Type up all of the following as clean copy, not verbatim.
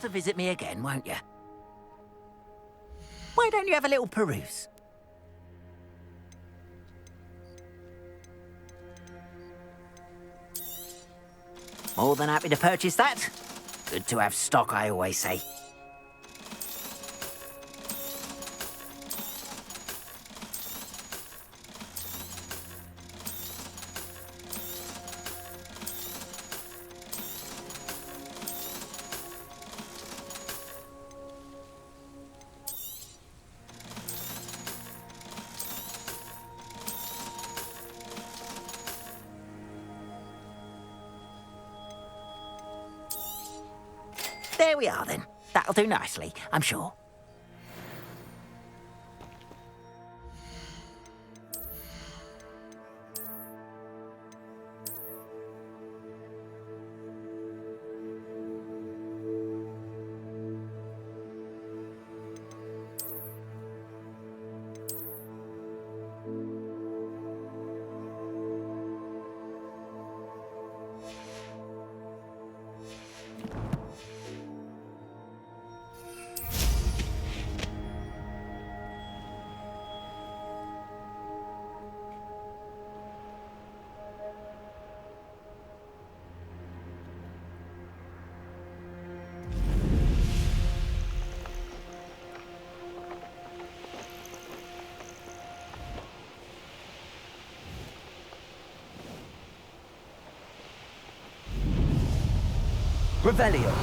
to visit me again, won't you? Why don't you have a little peruse? More than happy to purchase that. Good to have stock, I always say. There we are, then. That'll do nicely, I'm sure. Revelio.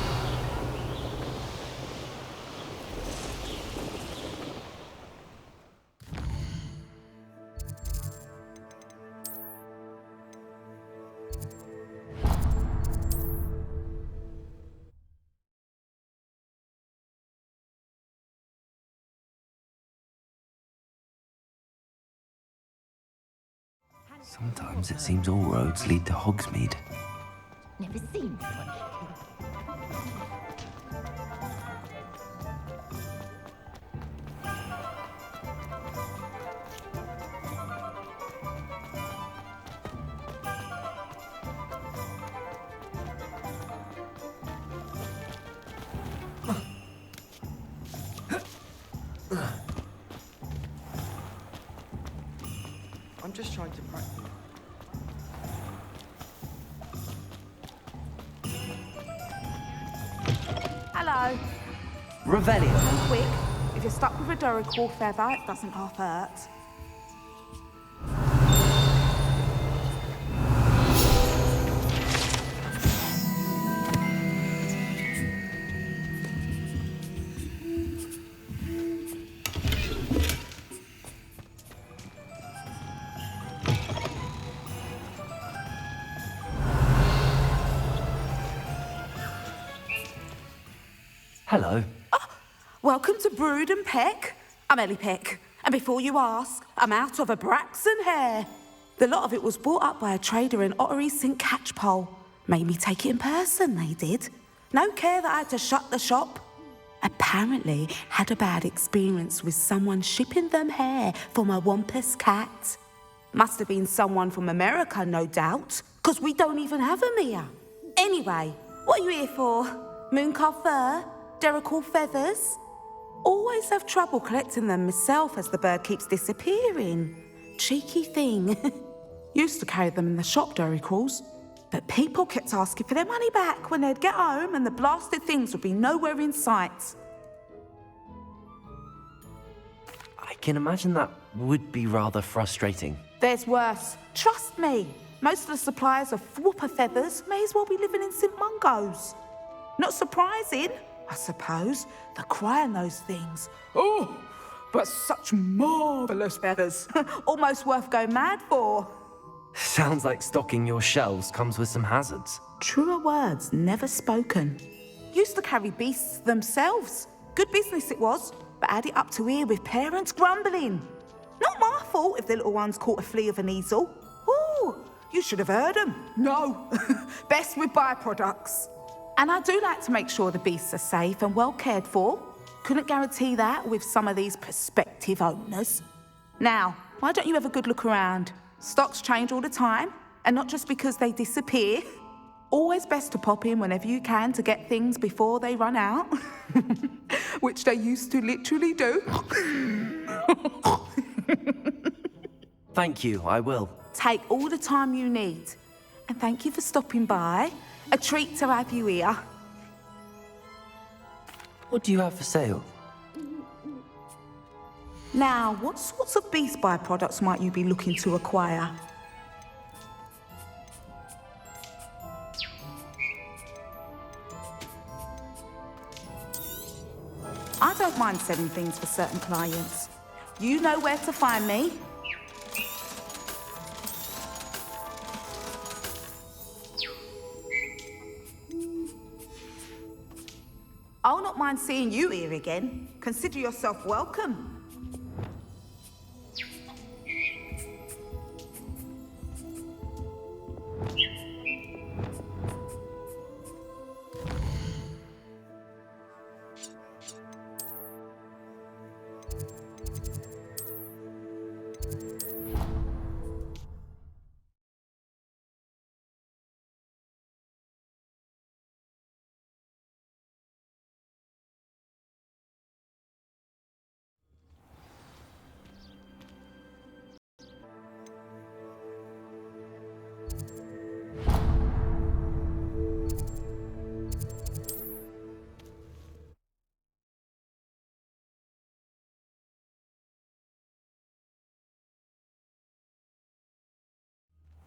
Sometimes it seems all roads lead to Hogsmeade. Never seen one. I'm just trying to practice. Hello. Revelio. Quick, if you're stuck with a Duracell feather, it doesn't half hurt. Hello. Welcome to Brood and Peck. I'm Ellie Peck, and before you ask, I'm out of a Braxton hair. The lot of it was bought up by a trader in Ottery St. Catchpole. Made me take it in person, they did. No care that I had to shut the shop. Apparently had a bad experience with someone shipping them hair for my Wampus cat. Must have been someone from America, no doubt, because we don't even have them here. Anyway, what are you here for? Mooncar fur? Duracell feathers? Always have trouble collecting them myself as the bird keeps disappearing. Cheeky thing. Used to carry them in the shop, Duracells, but people kept asking for their money back when they'd get home and the blasted things would be nowhere in sight. I can imagine that would be rather frustrating. There's worse. Trust me. Most of the suppliers of whooper feathers may as well be living in St. Mungo's. Not surprising, I suppose, the cry on those things. Oh, but such marvellous feathers. Almost worth going mad for. Sounds like stocking your shelves comes with some hazards. Truer words never spoken. Used to carry beasts themselves. Good business it was, but had it up to here with parents grumbling. Not my fault if the little ones caught a flea of an easel. Ooh, you should have heard them. No, best with byproducts. And I do like to make sure the beasts are safe and well cared for. Couldn't guarantee that with some of these prospective owners. Now, why don't you have a good look around? Stocks change all the time, and not just because they disappear. Always best to pop in whenever you can to get things before they run out. Which they used to literally do. Thank you, I will. Take all the time you need. And thank you for stopping by. A treat to have you here. What do you have for sale? Now, what sorts of beast byproducts might you be looking to acquire? I don't mind selling things for certain clients. You know where to find me. I'll not mind seeing you here again. Consider yourself welcome.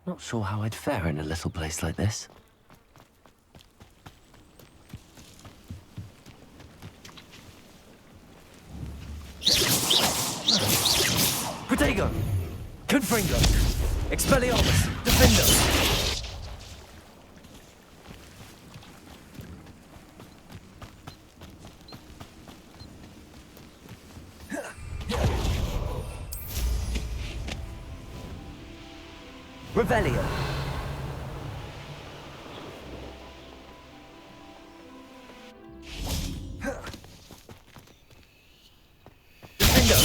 Not sure how I'd fare in a little place like this. Protego! Confringo! Expelliarmus! Defendo! Revelio! Defendo!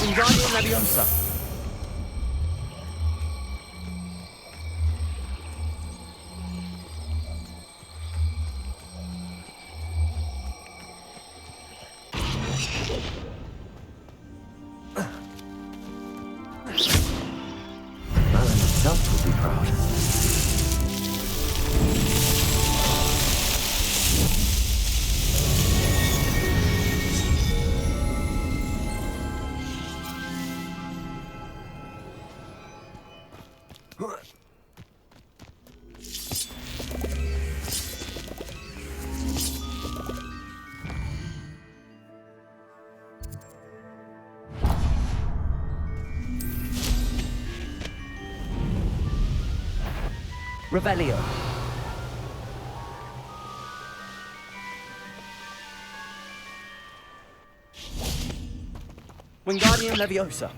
Wingardium Leviosa! Merlin himself would be proud. Revelio. Wingardium Leviosa.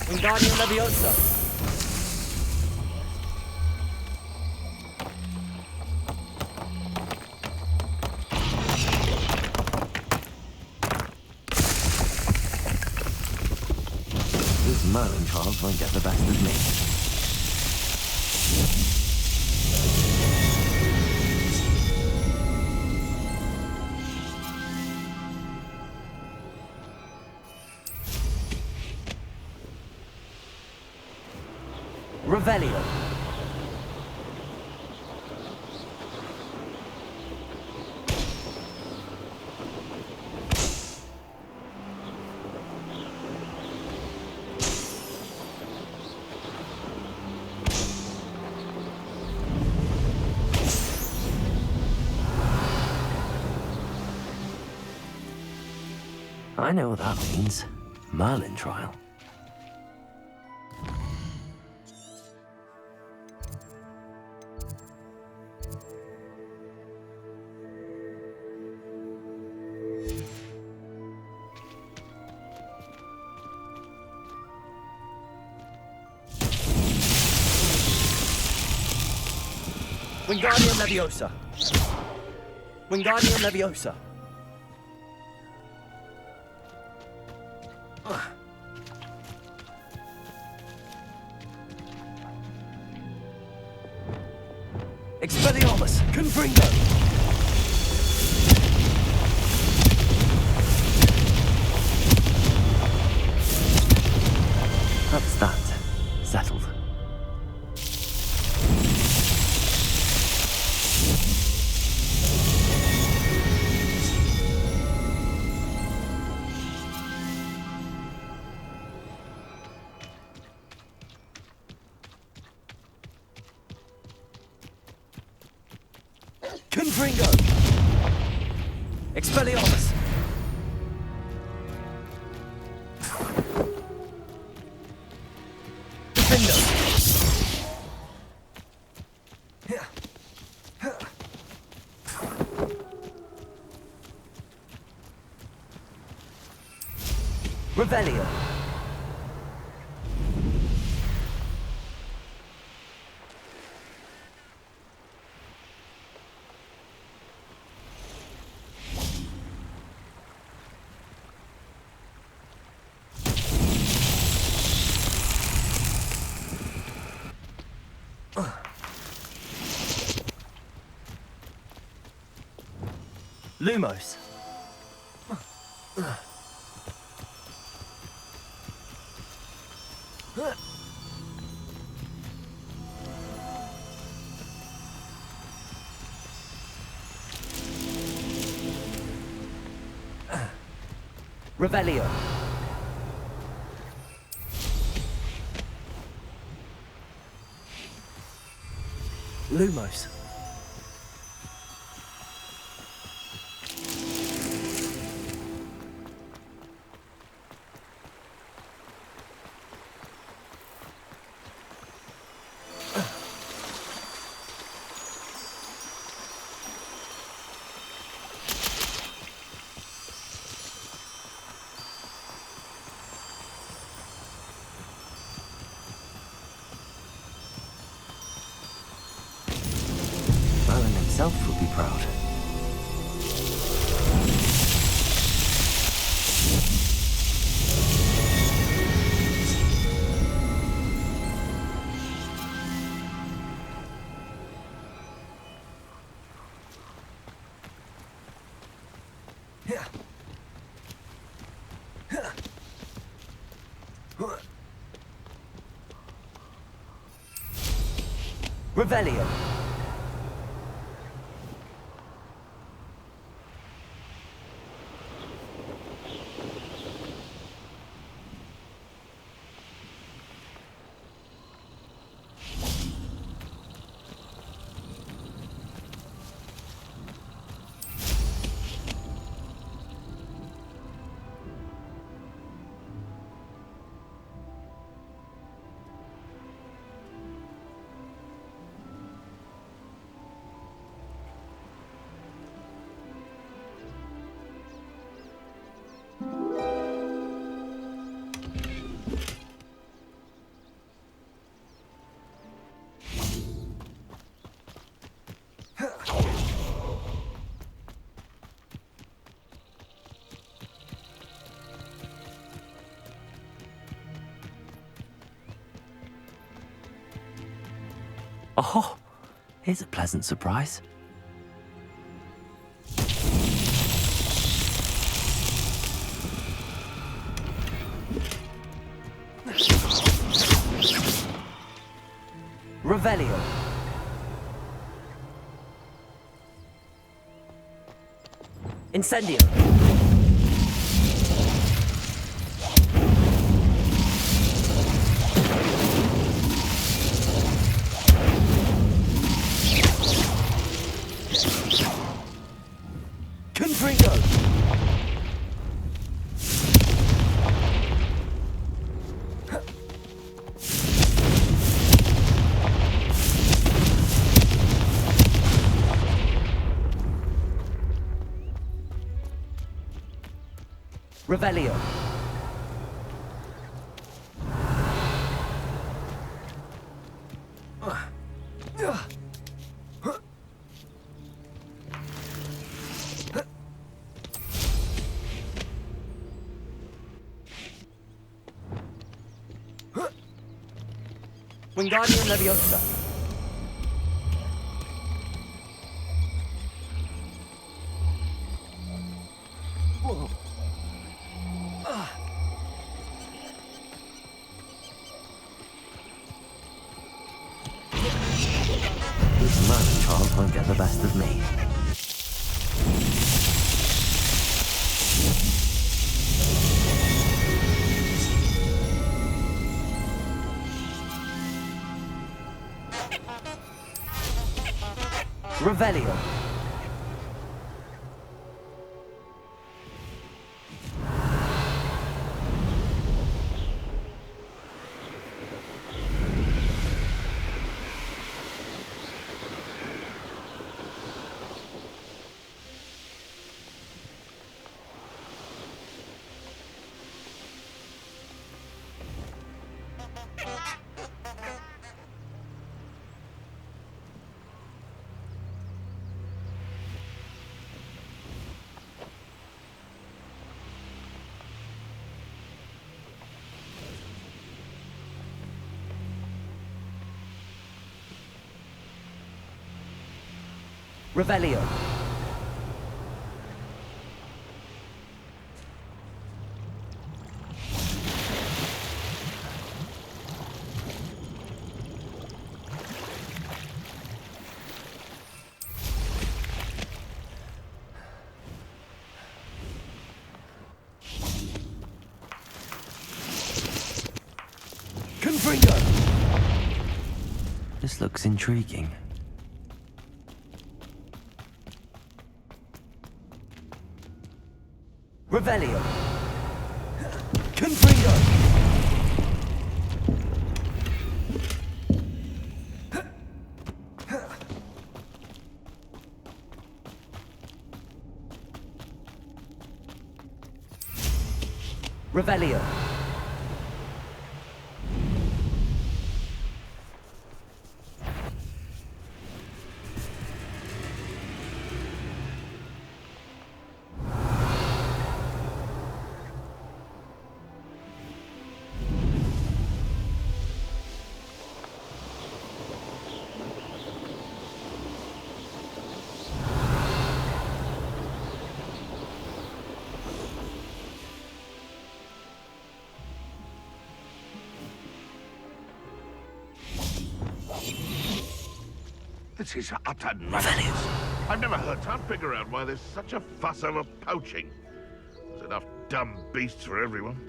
Wingardium Leviosa. These Merlin trials won't get the best of me. Revelio. I know what that means. Merlin trial. Wingardium Leviosa. Wingardium Leviosa. Expelliarmus! Confringo! That's that. Settled. Confringo. Expelliarmus. Defendo. Revelio. Lumos. Revelio. Lumos. Merlin himself would be proud. Revelio. Oh, here's a pleasant surprise. Revelio. Incendio. Confringo. Revelio. Wingardium Leviosa. This man child won't get the best of me. Revelio. Revelio. Confringo. This looks intriguing. Revelio. Confringo. Revelio. This is utter nonsense. I've never heard. Can't figure out why there's such a fuss over poaching. There's enough dumb beasts for everyone.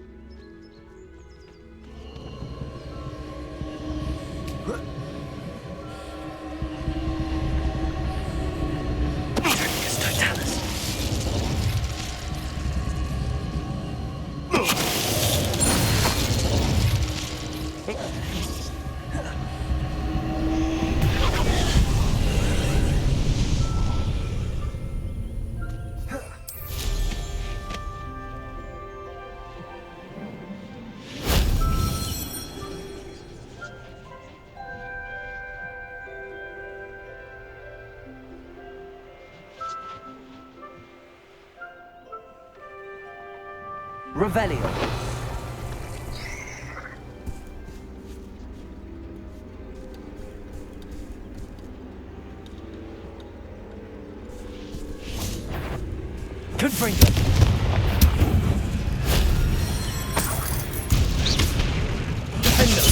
Revelio. Confringo. Defender.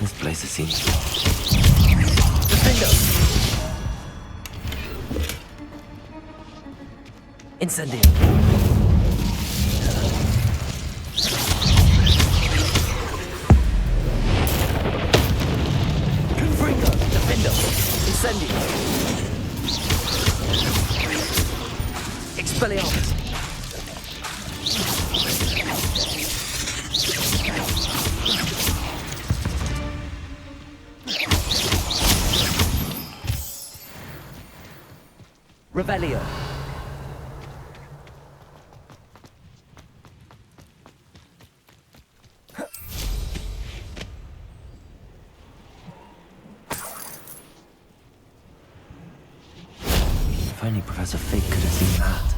This place seems Defender. Incendio. Confringo. Defender. Incendio. Expelliarmus. Revelio. If only Professor Fig could have seen that.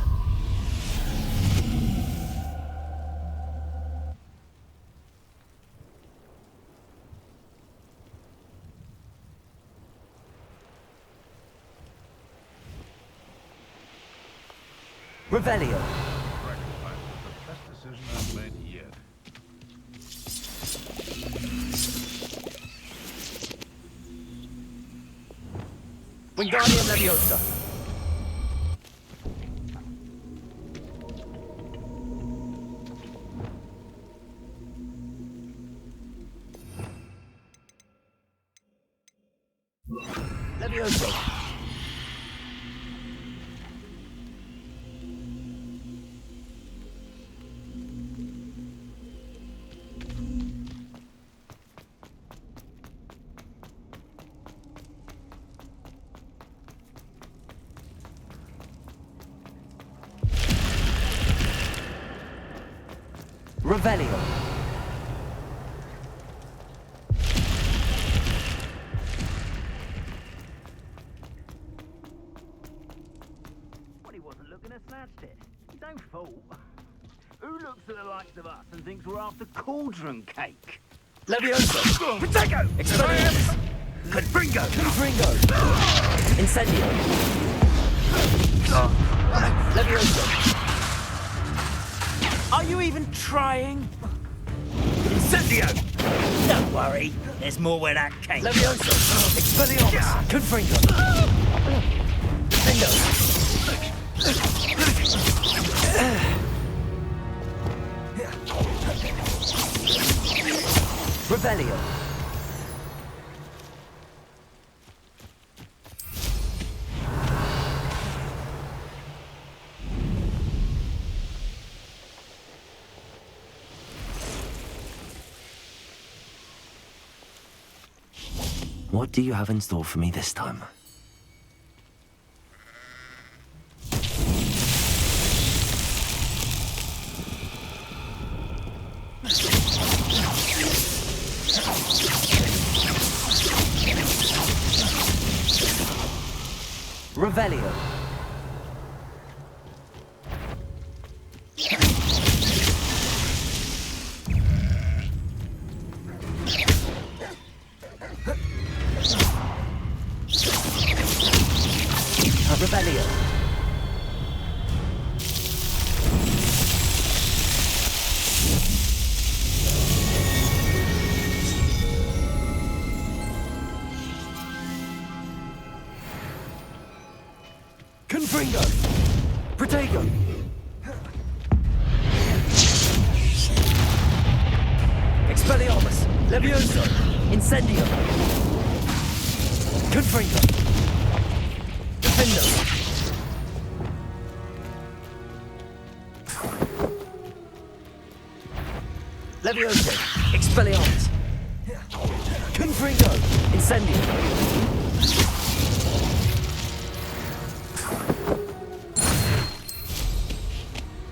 Revelio. Recognize the best decision I've made yet. Wingardium Leviosa. Leviosa. Revelio. Well, he wasn't looking to snatched it. His own fault. Who looks at the likes of us and thinks we're after cauldron cake? Leviosa. Protego! Expelliarmus. Confringo! Confringo. Incendio. Leviosa. Are you even trying? Incendio! Don't worry, there's more where that came. Leviosa. Expelliarmus. Confringo. Defendo. Revelio. What do you have in store for me this time? Revelio. Revelio. Confringo. Protego. Expelliarmus. Levioso. Incendio. Confringo. Defendo. Levioso. Expelliarmus. Confringo. Incendio.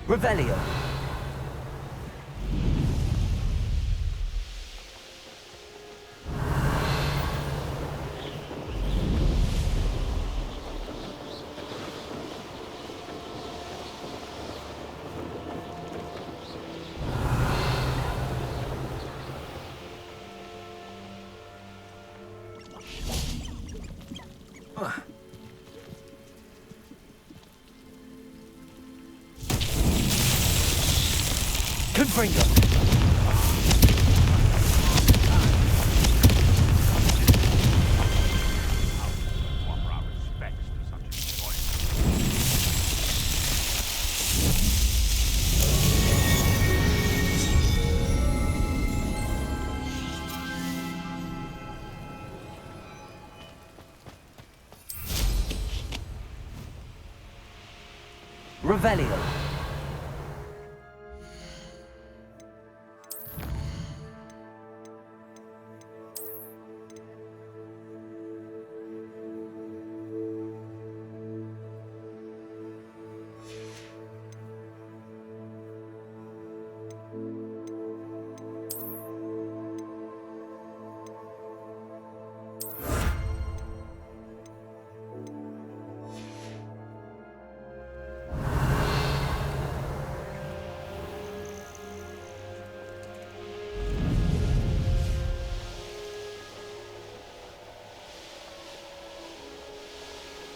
Revelio. Confringo. Offer our respects to such a choice. Revelio.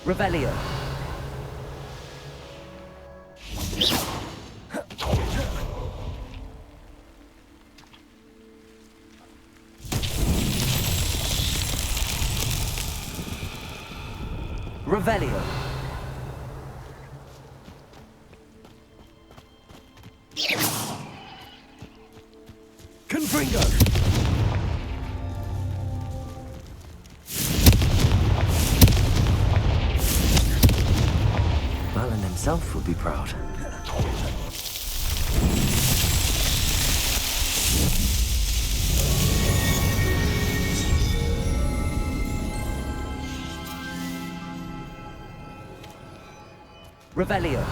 Revelio. Revelio. Confringo. Merlin himself would be proud. Revelio.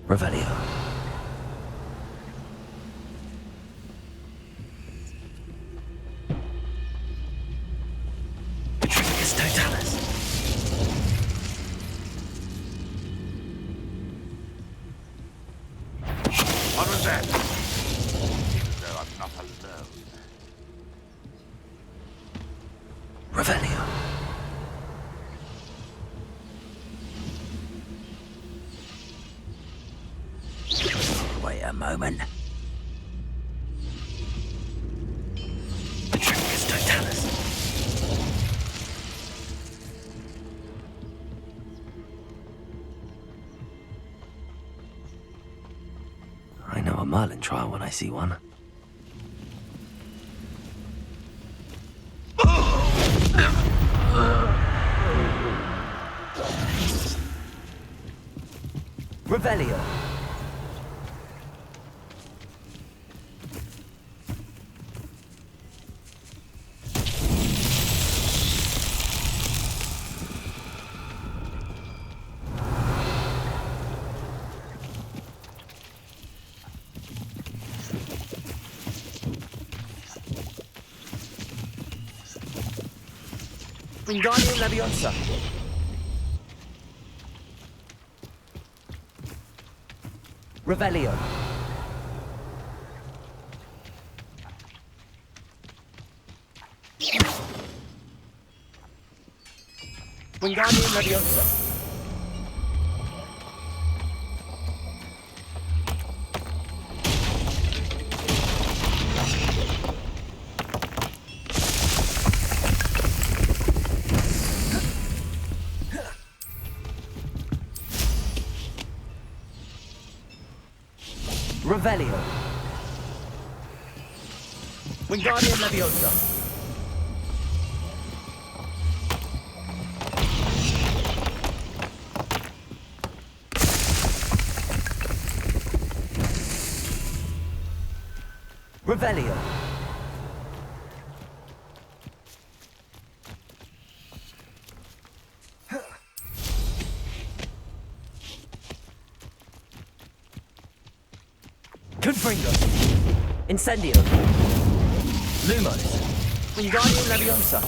Revelio. Petrificus totalis. What was that? Seems as though I'm not alone. Revelio. Wait a moment. Petrificus totalis. I know a Merlin trial when I see one. Revelio. Wingardium Leviosa. Revelio. Wingardium Leviosa. Revelio. Wingardium Leviosa. Revelio. Confringo. Incendio. Lumos. Wingardium Leviosa.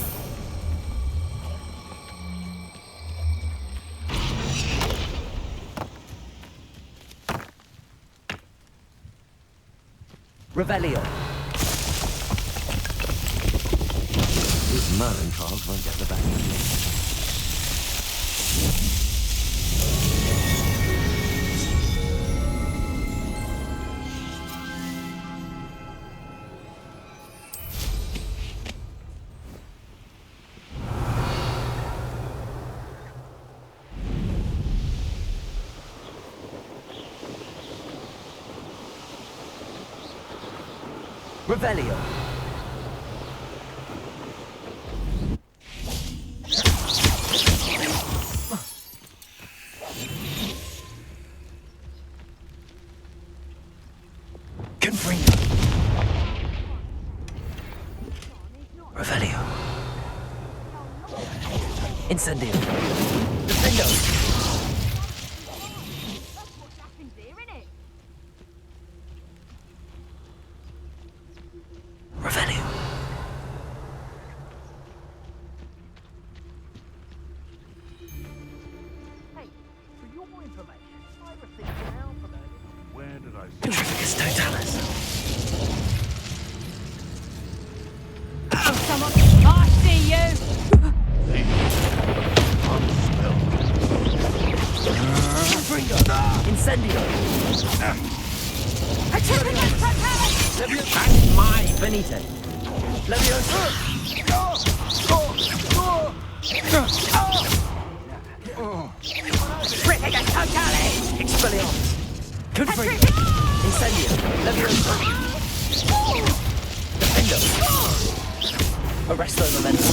Revelio. These Merlin trials won't get the best of me. Revelio. Confringo. Revelio. Incendio. Defendo. eyes. Petrificus totalis. Someone. I see you. Incendio. Petrificus totalis. That's my Benite. Leviosa. Petrificus totalis. Expelliarmus. Confringo. Incendio. Leviosa. Defendo. Arresto Memento.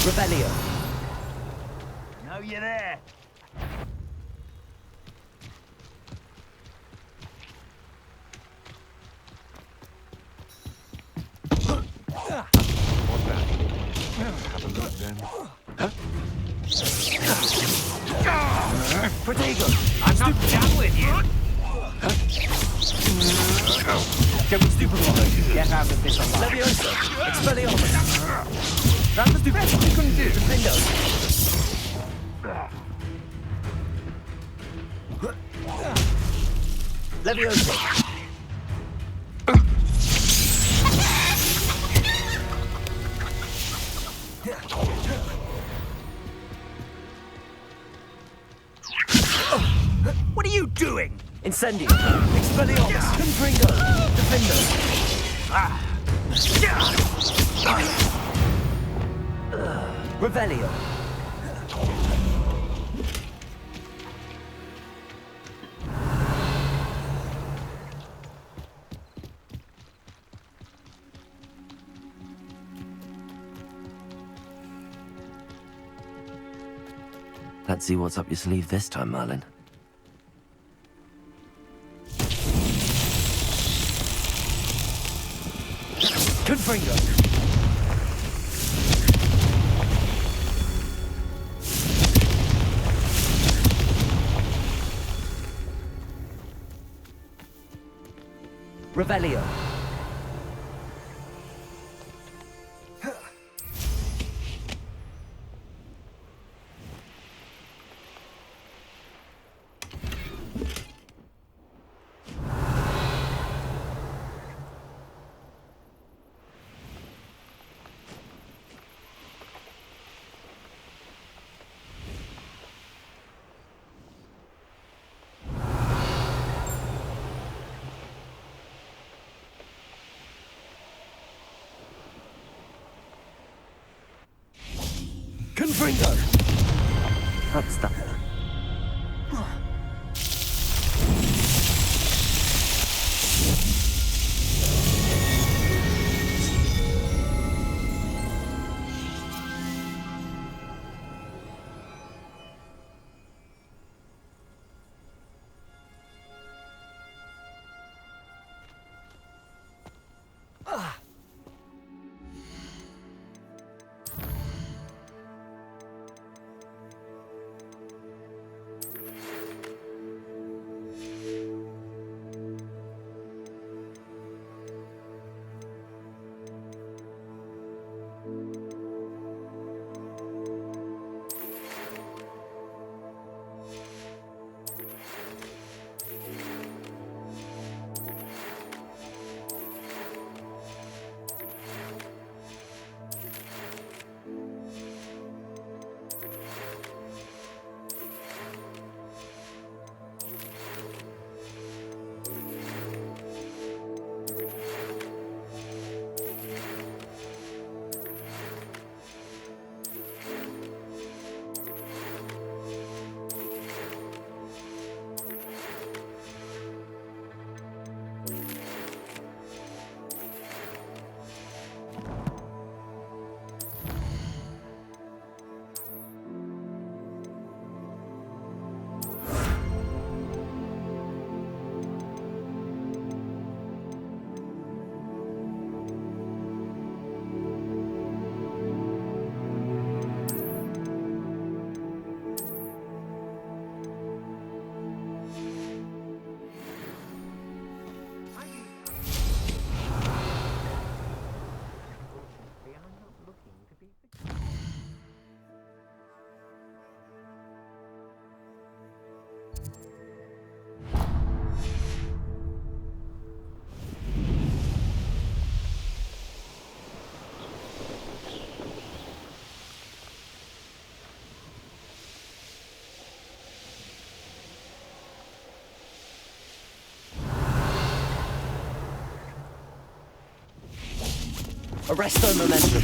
Revelio. Know you there. What's that? Have a look then. Protego. I'm not done with you. Don't be stupid, Robert. Get out of this alive. Leviosa. Expelliarmus. That was the best we couldn't do. Defendo. Leviosa. What are you doing? Incendio. Expelliarmus. Confringo. Defendo. Revelio. Let's see what's up your sleeve this time, Merlin. Confringo. Revelio. Confringo. That's that. Arresto momentum.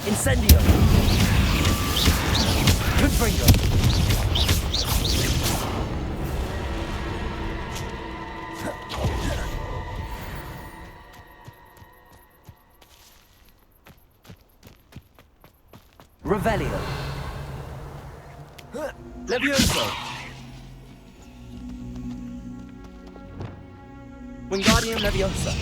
Incendio. Confringo. Revelio. Levioso. Wingardium Leviosa.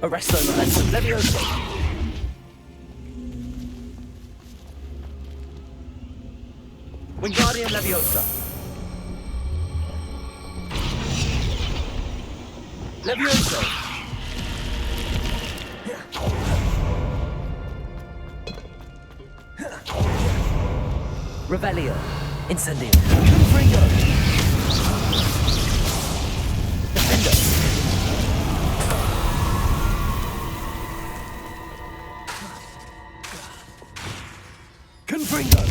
Arresto momentum. Levioso. Wingardium Leviosa. Levioso. Revelio. Incendio. Confringo. Defender. Confringo.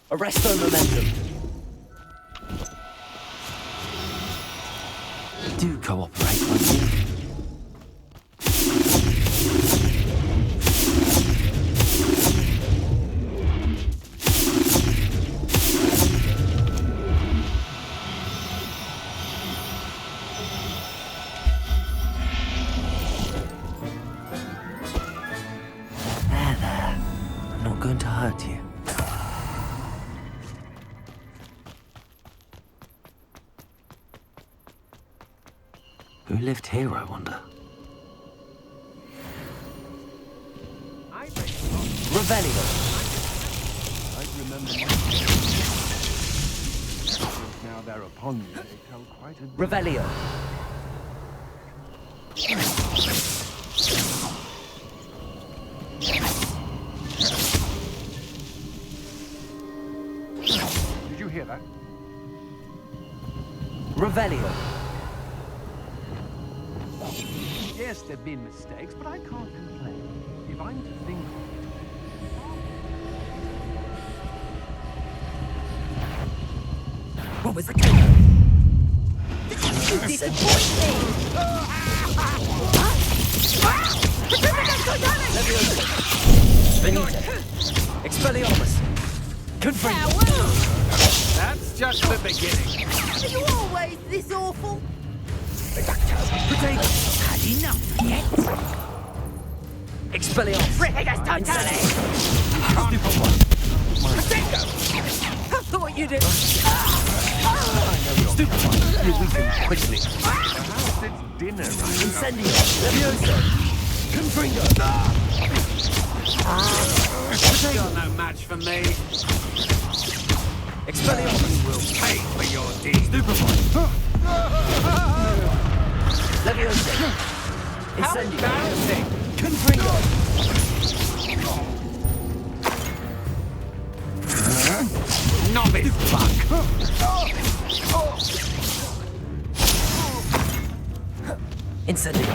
Arresto momentum. Do cooperate, won't you? There. I'm not going to hurt you. Who lived here, I wonder? Revelio. I remember now they're upon me, they tell quite a Revelio. Did you hear that? Revelio. Yes, there've been mistakes, but I can't complain. If I'm to think of What was the code? You disappoint me! Benito. Expelliarmus. Confringo. That's just the beginning. Are you always this awful? Protego. Had enough yet? Expelliarmus. Fritters totally! Stupid one. I thought you'd have... Stupid one. You weaken quickly. The house sits dinner right now. Incendio. Levioso. Confringo. You're no match for me. Expelliarmus. You will pay for your deeds. Stupid one. Levioso. How Incendio. embarrassing. Confringo. Novice fuck. Incendio.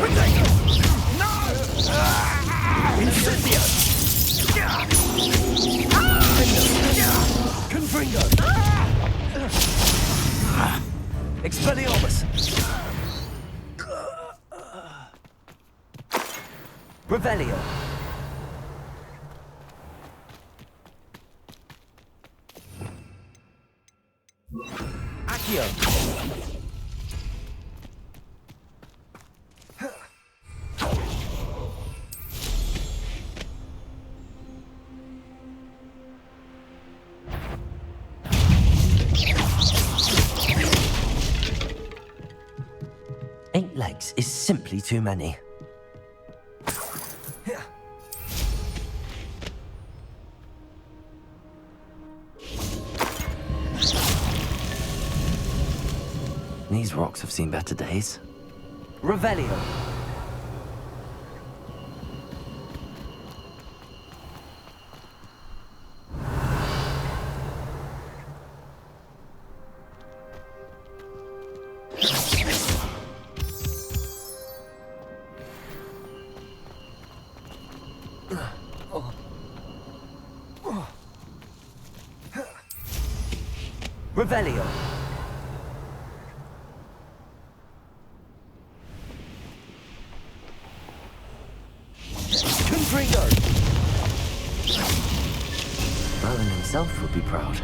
Incendio. Confringo. Expelliarmus. Revelio. Accio. mistakes is simply too many. These rocks have seen better days. Revelio. Revelio. Confringo. Merlin himself would be proud.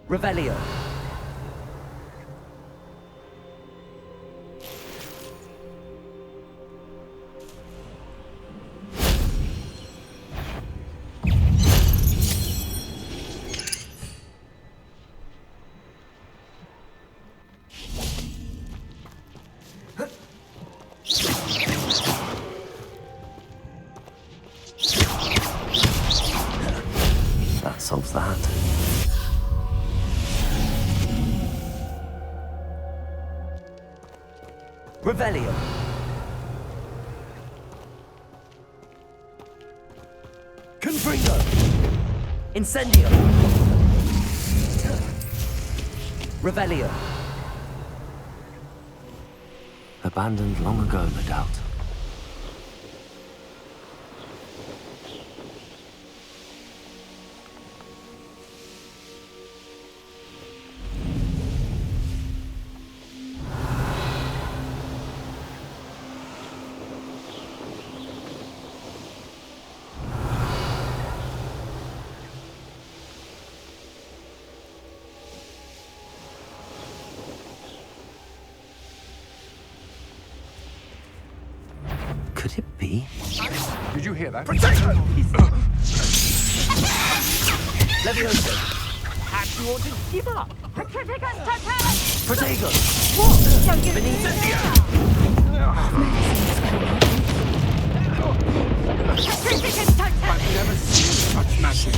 Revelio. That solves that. Revelio. Confringo. Incendio. Revelio. Abandoned long ago, no doubt. Could it be? Did you hear that? Levioso. Perhaps you ought to give up. Petrificus totalis! Protego. What? Don't give me Incendio. Petrificus totalis! I've never seen such magic.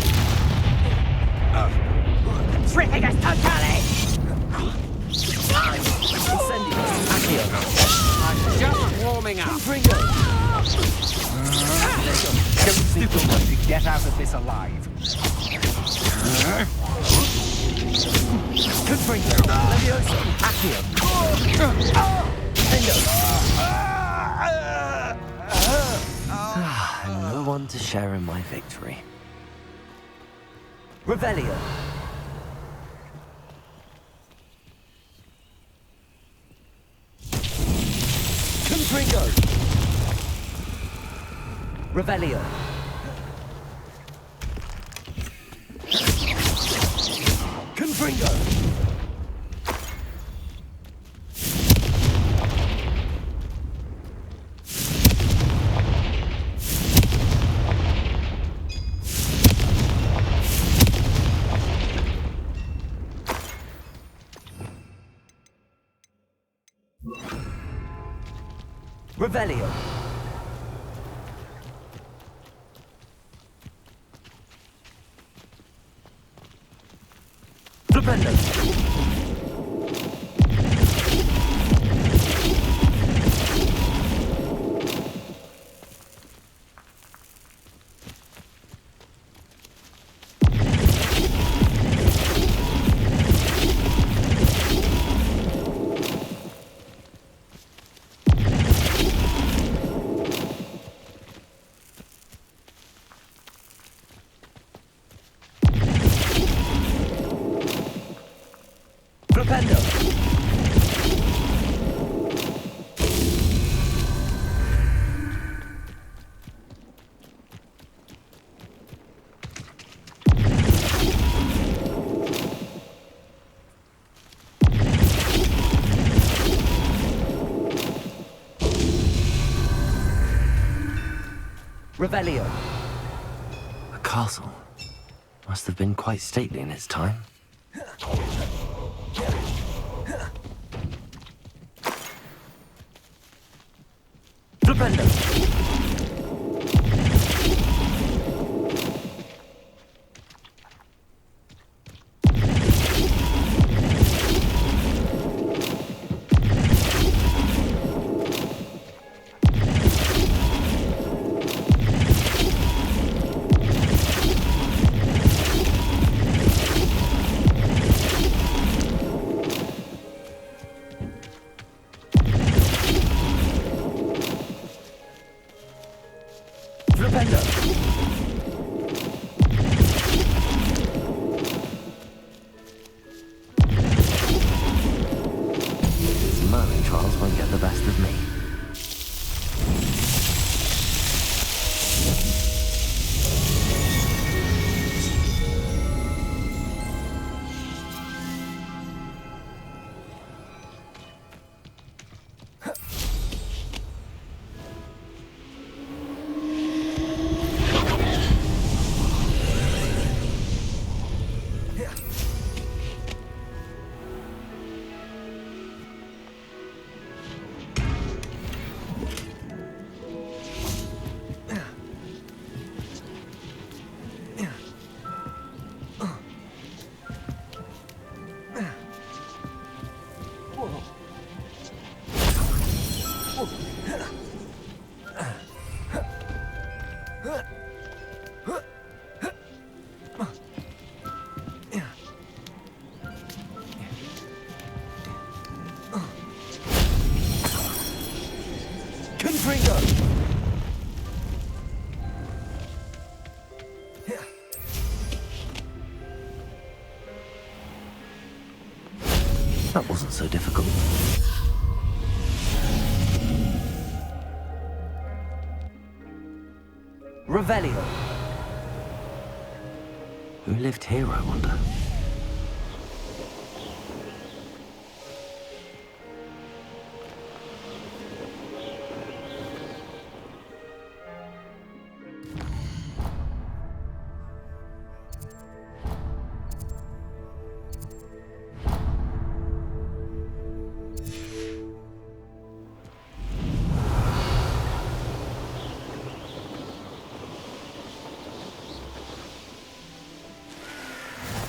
Petrificus totalis! Incendio. Accio. I'm just warming up. Confringo. Don't stupid enough to get out of this alive. Confringo. Levioso. Accio. And no one to share in my victory. Revelio. Confringo. Revelio. Confringo. Revelio. Flipendo. Rependo! Revelio. A castle. Must have been quite stately in its time. Flipendo. Merlin trials won't get the best of me. That wasn't so difficult. Revelio. Who lived here, I wonder?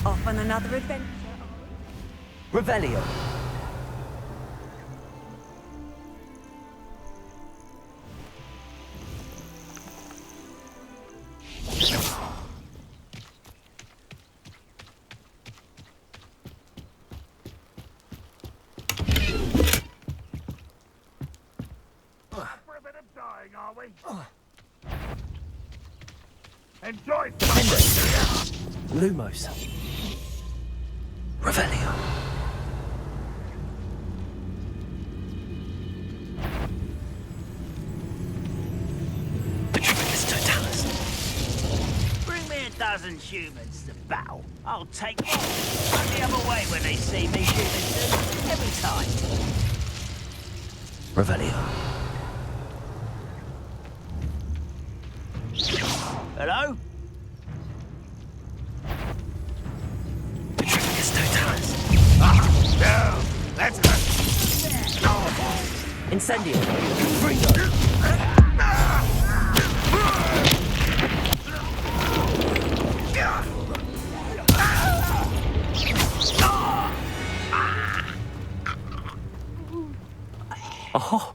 Off on another adventure. Revelio. For a bit of dying, are we? Enjoy Lumos. Revelio. Petrificus totalis. Bring me a dozen humans to battle. I'll take them the other way when they see me humans do. Every time. Revelio. Hello? Petrificus totalis. now. Let's go. Incendio. Confringo. Oh,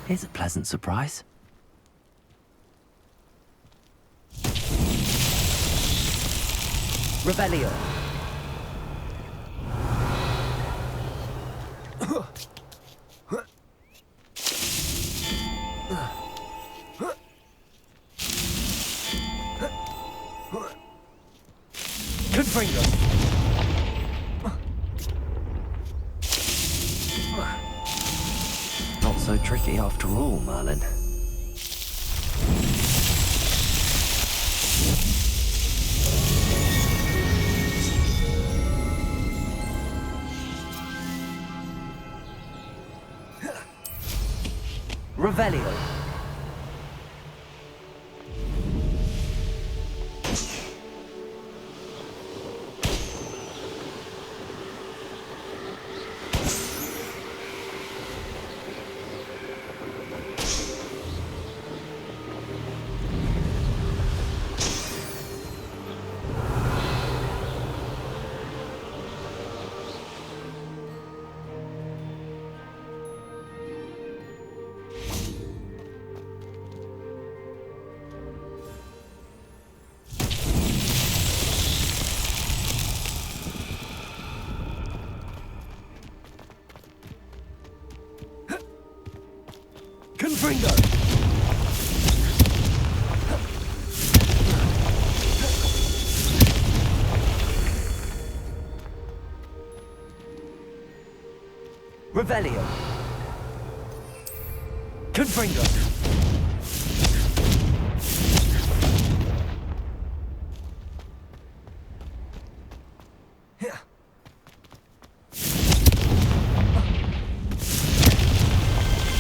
here's a pleasant surprise. Revelio. Confringo. tricky after all, Merlin. Revelio. Confringo! Revelio. Confringo.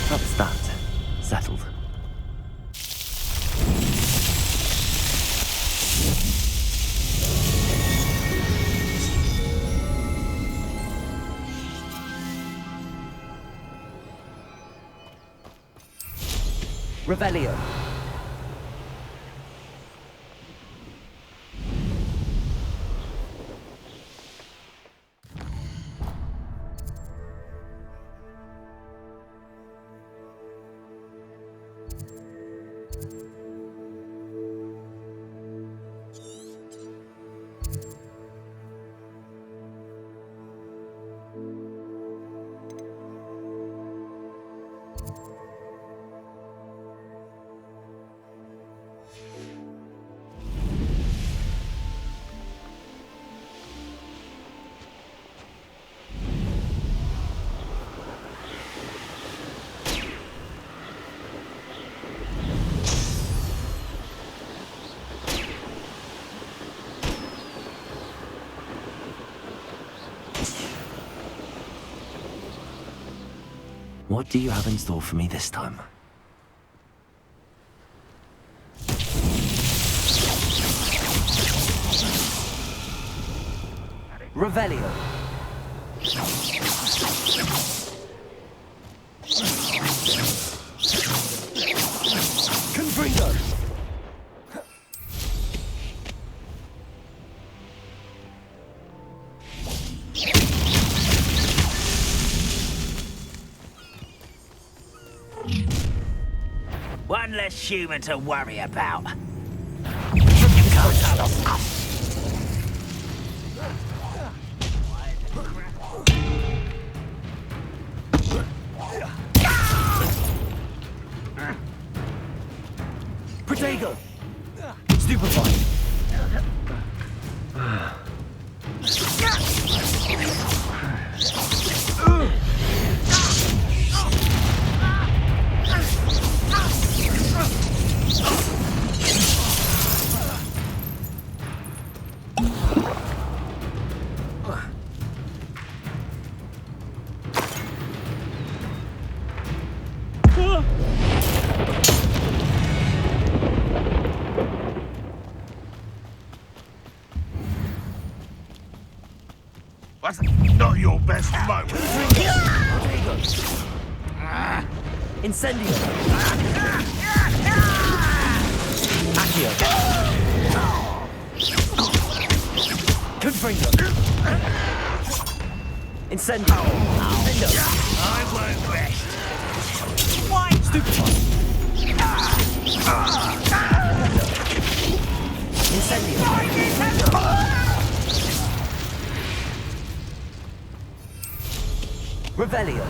That's that. Settled. Revelio. What do you have in store for me this time? Revelio. Confringo. One less human to worry about. Protego. Stupefied. That's not your best moment. Incendio. Accio. Confringo. Incendio. I won't rest. Stupefied. Incendio. Revelio.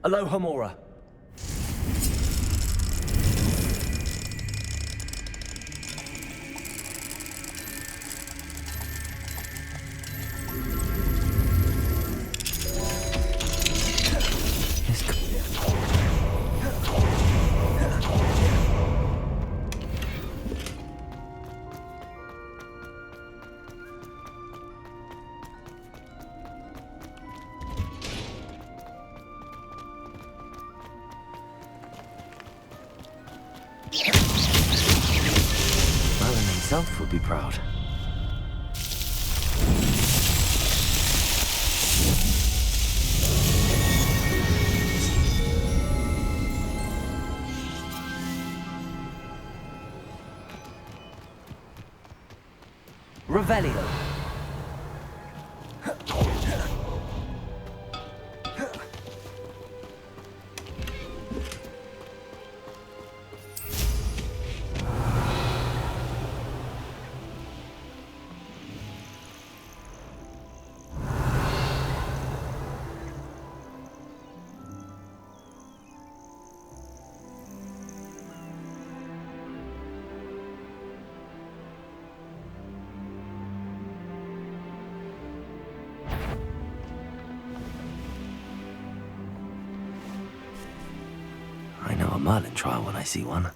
Aloha Mora. Merlin himself would be proud. Revelio. I know a Merlin trial when I see one.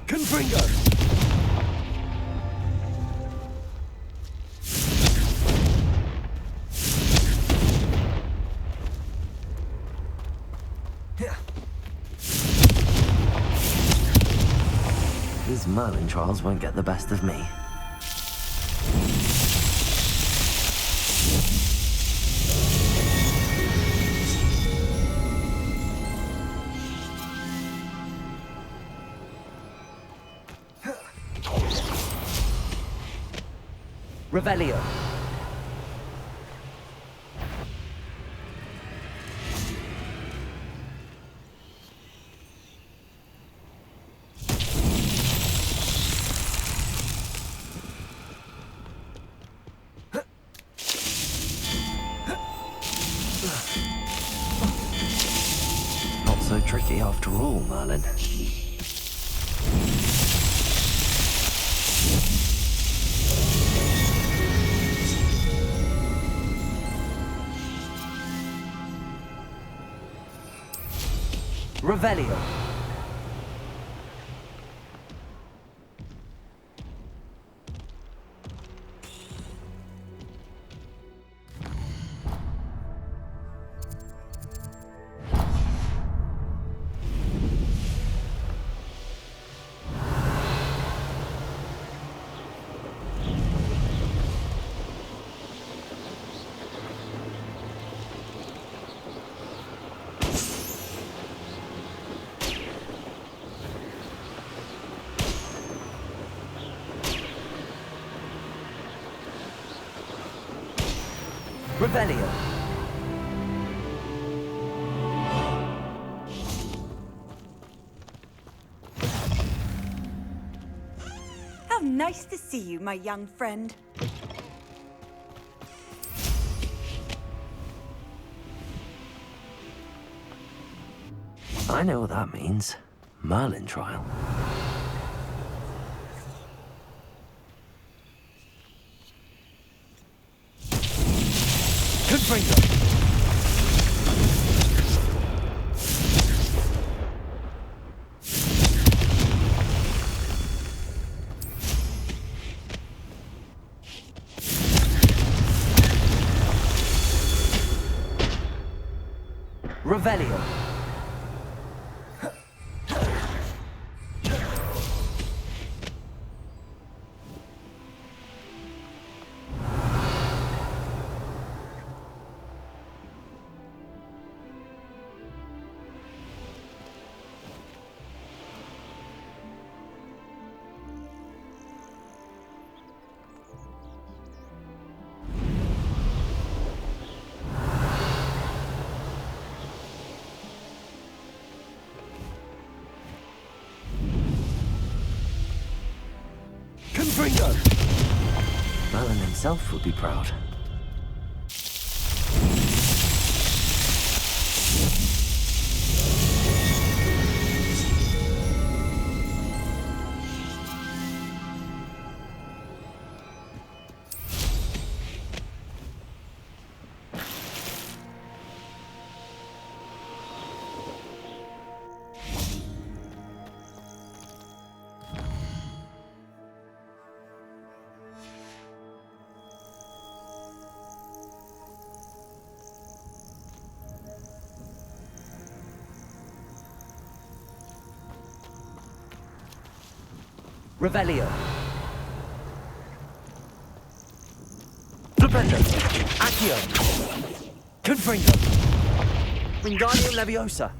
Confringo. These Merlin trials won't get the best of me. Revelio. Not so tricky after all, Merlin. Revelio. Revelio. How nice to see you, my young friend. I know what that means. Merlin trial. Confringo. Revelio. himself would be proud. Revelio. Flipendo. Accio. Confringo. Wingardium Leviosa.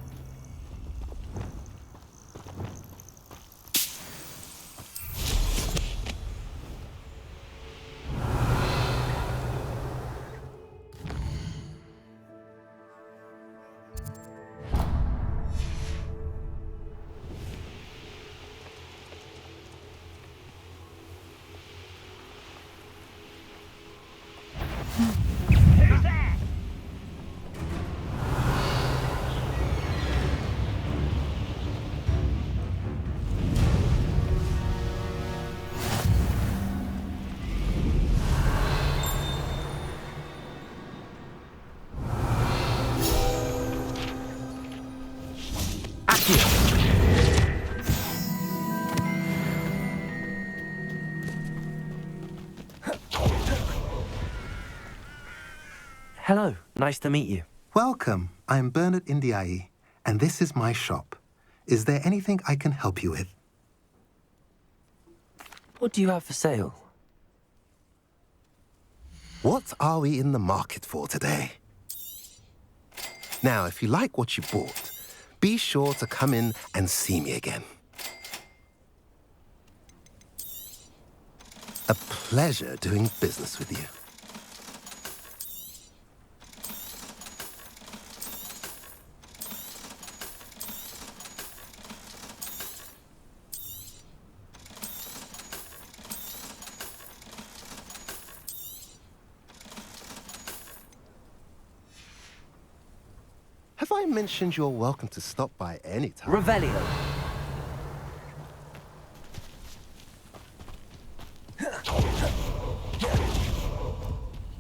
Hello, nice to meet you. Welcome. I'm Bernard Indiaye, and this is my shop. Is there anything I can help you with? What do you have for sale? What are we in the market for today? Now, if you like what you bought, be sure to come in and see me again. A pleasure doing business with you. Have I mentioned you're welcome to stop by any time? Revelio.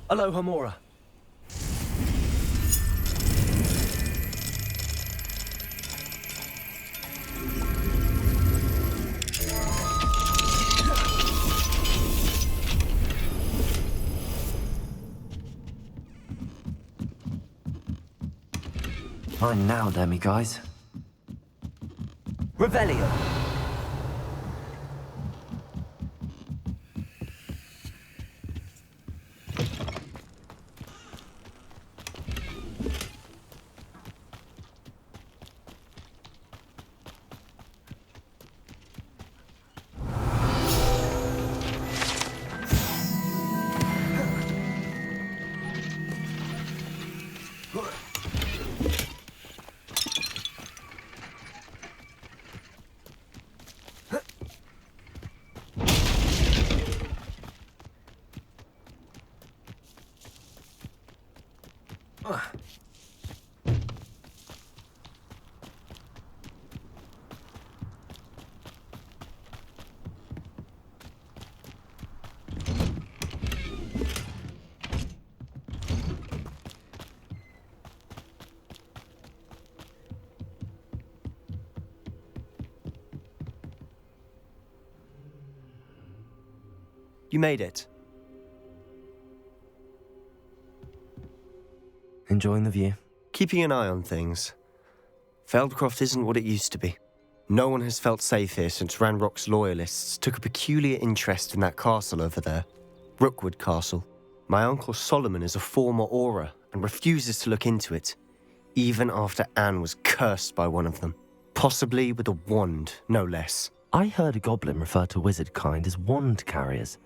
Aloha Mora. Fine now, Demi guys. Revelio. You made it. Enjoying the view? Keeping an eye on things. Feldcroft isn't what it used to be. No one has felt safe here since Ranrock's loyalists took a peculiar interest in that castle over there. Rookwood Castle. My uncle Solomon is a former Auror and refuses to look into it, even after Anne was cursed by one of them. Possibly with a wand, no less. I heard a goblin refer to wizard kind as wand carriers.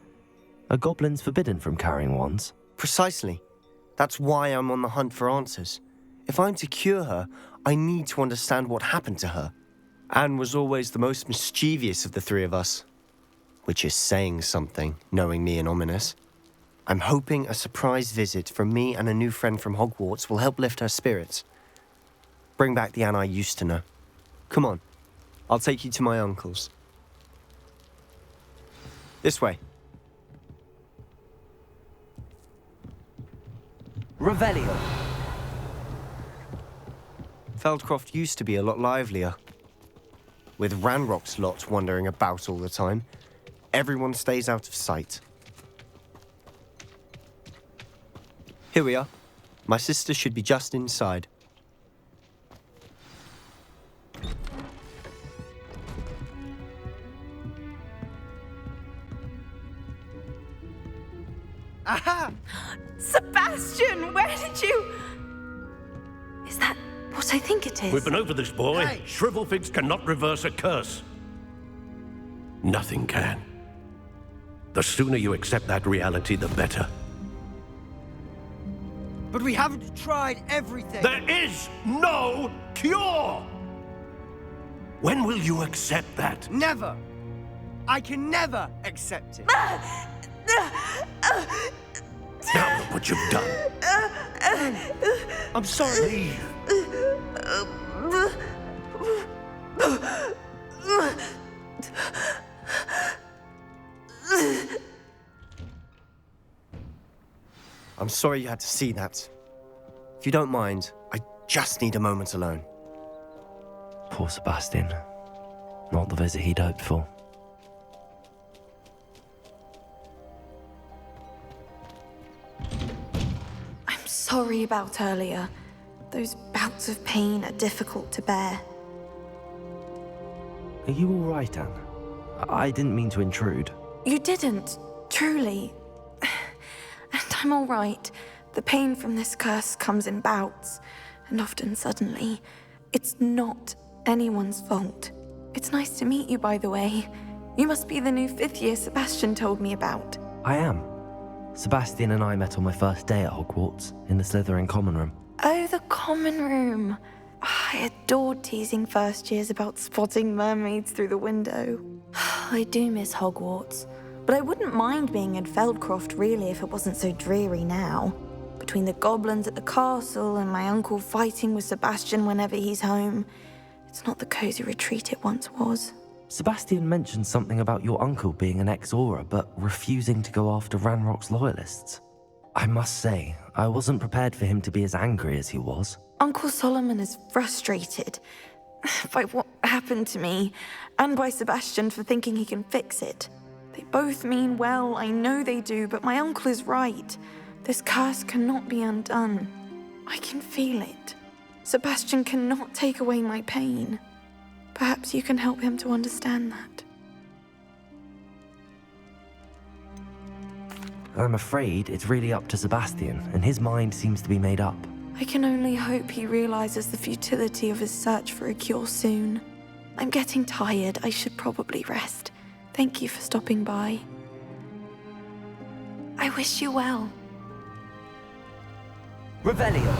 Are goblins forbidden from carrying wands? Precisely. That's why I'm on the hunt for answers. If I'm to cure her, I need to understand what happened to her. Anne was always the most mischievous of the three of us. Which is saying something, knowing me and Ominous. I'm hoping a surprise visit from me and a new friend from Hogwarts will help lift her spirits. Bring back the Anne I used to know. Come on, I'll take you to my uncle's. This way. Revelio. Feldcroft used to be a lot livelier. With Ranrock's lot wandering about all the time, everyone stays out of sight. Here we are. My sister should be just inside. Aha! Sebastian, where did you... Is that what I think it is? We've been over this, boy. Hey. Shrivelfigs cannot reverse a curse. Nothing can. The sooner you accept that reality, the better. But we haven't tried everything. There is no cure! When will you accept that? Never. I can never accept it. Now look what you've done. I'm sorry. Leave. I'm sorry you had to see that. If you don't mind, I just need a moment alone. Poor Sebastian. Not the visit he'd hoped for. I'm sorry about earlier. Those bouts of pain are difficult to bear. Are you all right, Anne? I didn't mean to intrude. You didn't, truly. And I'm all right. The pain from this curse comes in bouts, and often suddenly. It's not anyone's fault. It's nice to meet you, by the way. You must be the new 5th year Sebastian told me about. I am. Sebastian and I met on my first day at Hogwarts, in the Slytherin common room. Oh, the common room. I adored teasing first years about spotting mermaids through the window. I do miss Hogwarts, but I wouldn't mind being in Feldcroft really if it wasn't so dreary now. Between the goblins at the castle and my uncle fighting with Sebastian whenever he's home, it's not the cozy retreat it once was. Sebastian mentioned something about your uncle being an ex-Auror, but refusing to go after Ranrock's loyalists. I must say, I wasn't prepared for him to be as angry as he was. Uncle Solomon is frustrated by what happened to me, and by Sebastian for thinking he can fix it. They both mean well, I know they do, but my uncle is right. This curse cannot be undone. I can feel it. Sebastian cannot take away my pain. Perhaps you can help him to understand that. I'm afraid it's really up to Sebastian, and his mind seems to be made up. I can only hope he realizes the futility of his search for a cure soon. I'm getting tired. I should probably rest. Thank you for stopping by. I wish you well. Revelio.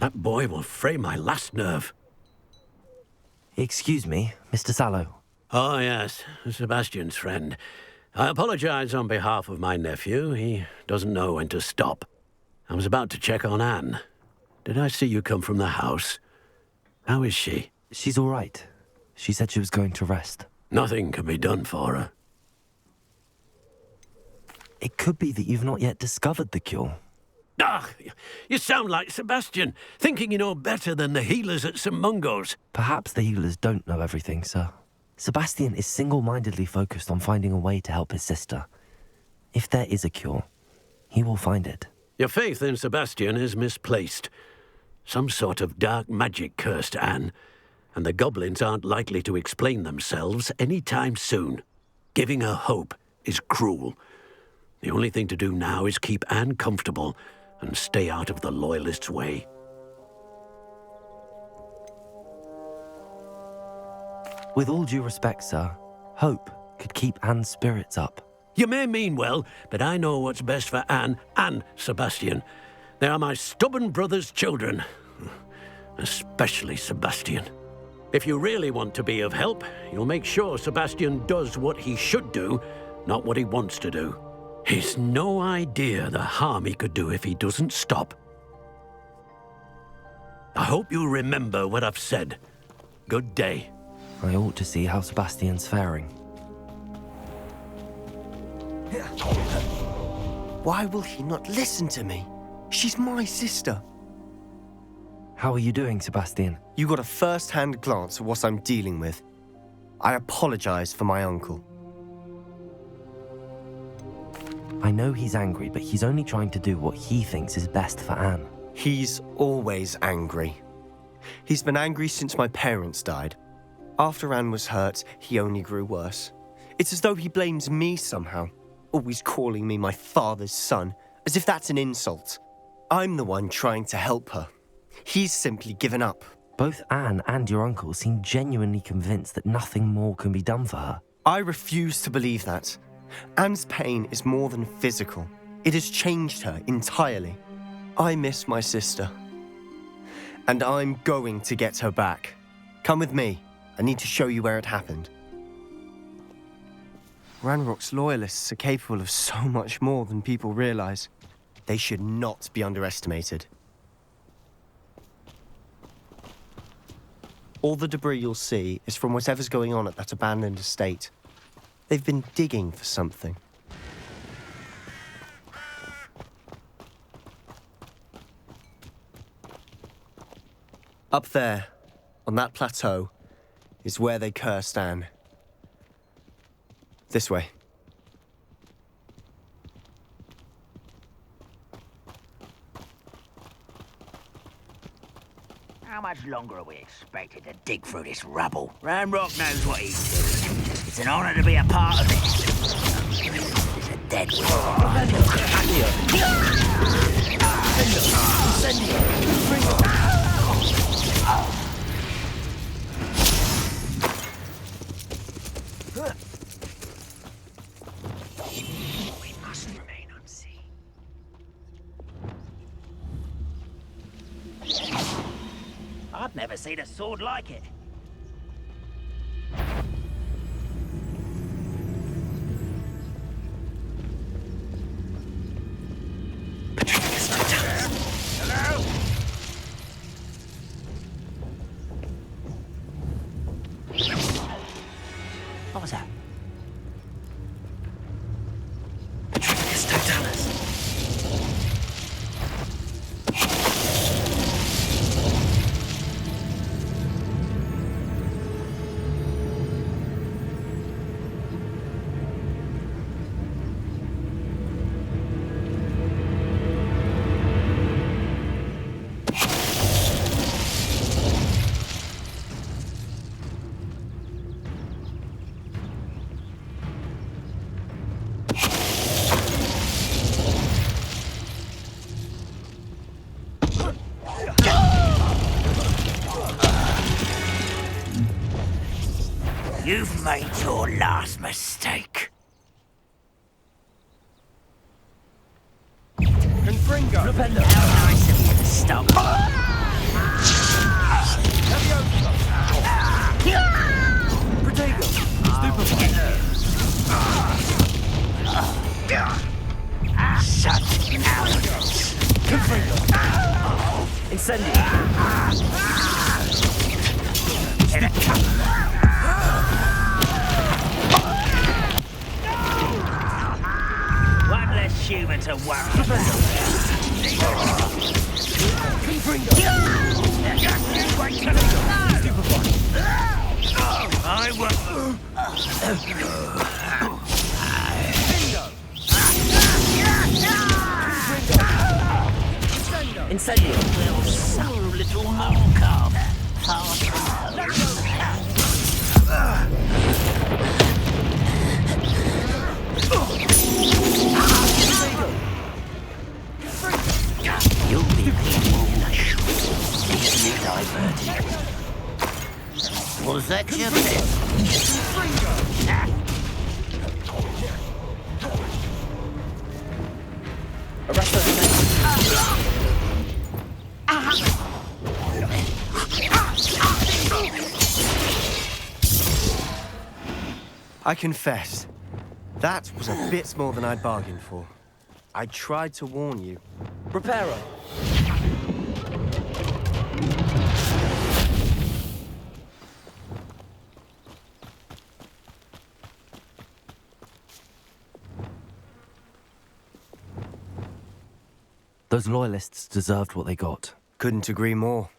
That boy will fray my last nerve. Excuse me, Mr. Sallow. Oh, yes, Sebastian's friend. I apologize on behalf of my nephew. He doesn't know when to stop. I was about to check on Anne. Did I see you come from the house? How is she? She's all right. She said she was going to rest. Nothing can be done for her. It could be that you've not yet discovered the cure. Ah, you sound like Sebastian, thinking you know better than the healers at St. Mungo's. Perhaps the healers don't know everything, sir. Sebastian is single-mindedly focused on finding a way to help his sister. If there is a cure, he will find it. Your faith in Sebastian is misplaced. Some sort of dark magic cursed Anne, and the goblins aren't likely to explain themselves any time soon. Giving her hope is cruel. The only thing to do now is keep Anne comfortable and stay out of the Loyalists' way. With all due respect, sir, hope could keep Anne's spirits up. You may mean well, but I know what's best for Anne and Sebastian. They are my stubborn brother's children. Especially Sebastian. If you really want to be of help, you'll make sure Sebastian does what he should do, not what he wants to do. He's no idea the harm he could do if he doesn't stop. I hope you'll remember what I've said. Good day. I ought to see how Sebastian's faring. Why will he not listen to me? She's my sister. How are you doing, Sebastian? You got a first-hand glance at what I'm dealing with. I apologize for my uncle. I know he's angry, but he's only trying to do what he thinks is best for Anne. He's always angry. He's been angry since my parents died. After Anne was hurt, he only grew worse. It's as though he blames me somehow, always calling me my father's son, as if that's an insult. I'm the one trying to help her. He's simply given up. Both Anne and your uncle seem genuinely convinced that nothing more can be done for her. I refuse to believe that. Anne's pain is more than physical. It has changed her entirely. I miss my sister. And I'm going to get her back. Come with me. I need to show you where it happened. Ranrock's Loyalists are capable of so much more than people realize. They should not be underestimated. All the debris you'll see is from whatever's going on at that abandoned estate. They've been digging for something. Up there, on that plateau, is where they cursed Anne. This way. How much longer are we expected to dig through this rubble? Ranrock knows what he's doing. It's an honor to be a part of it. It's a dead We must remain unseen. I've never seen a sword like it. Hello? What was that? Patricus Totalis. You've made your last mistake. Confringo. How nice of you to stop. Protego. Shut arrogance. Confringo. Incendio. One less human to worry. I will. Incendio. So little more carver. diverted. Was that your bit? I confess, that was a bit more than I'd bargained for. I tried to warn you. Reparo. Those loyalists deserved what they got. Couldn't agree more.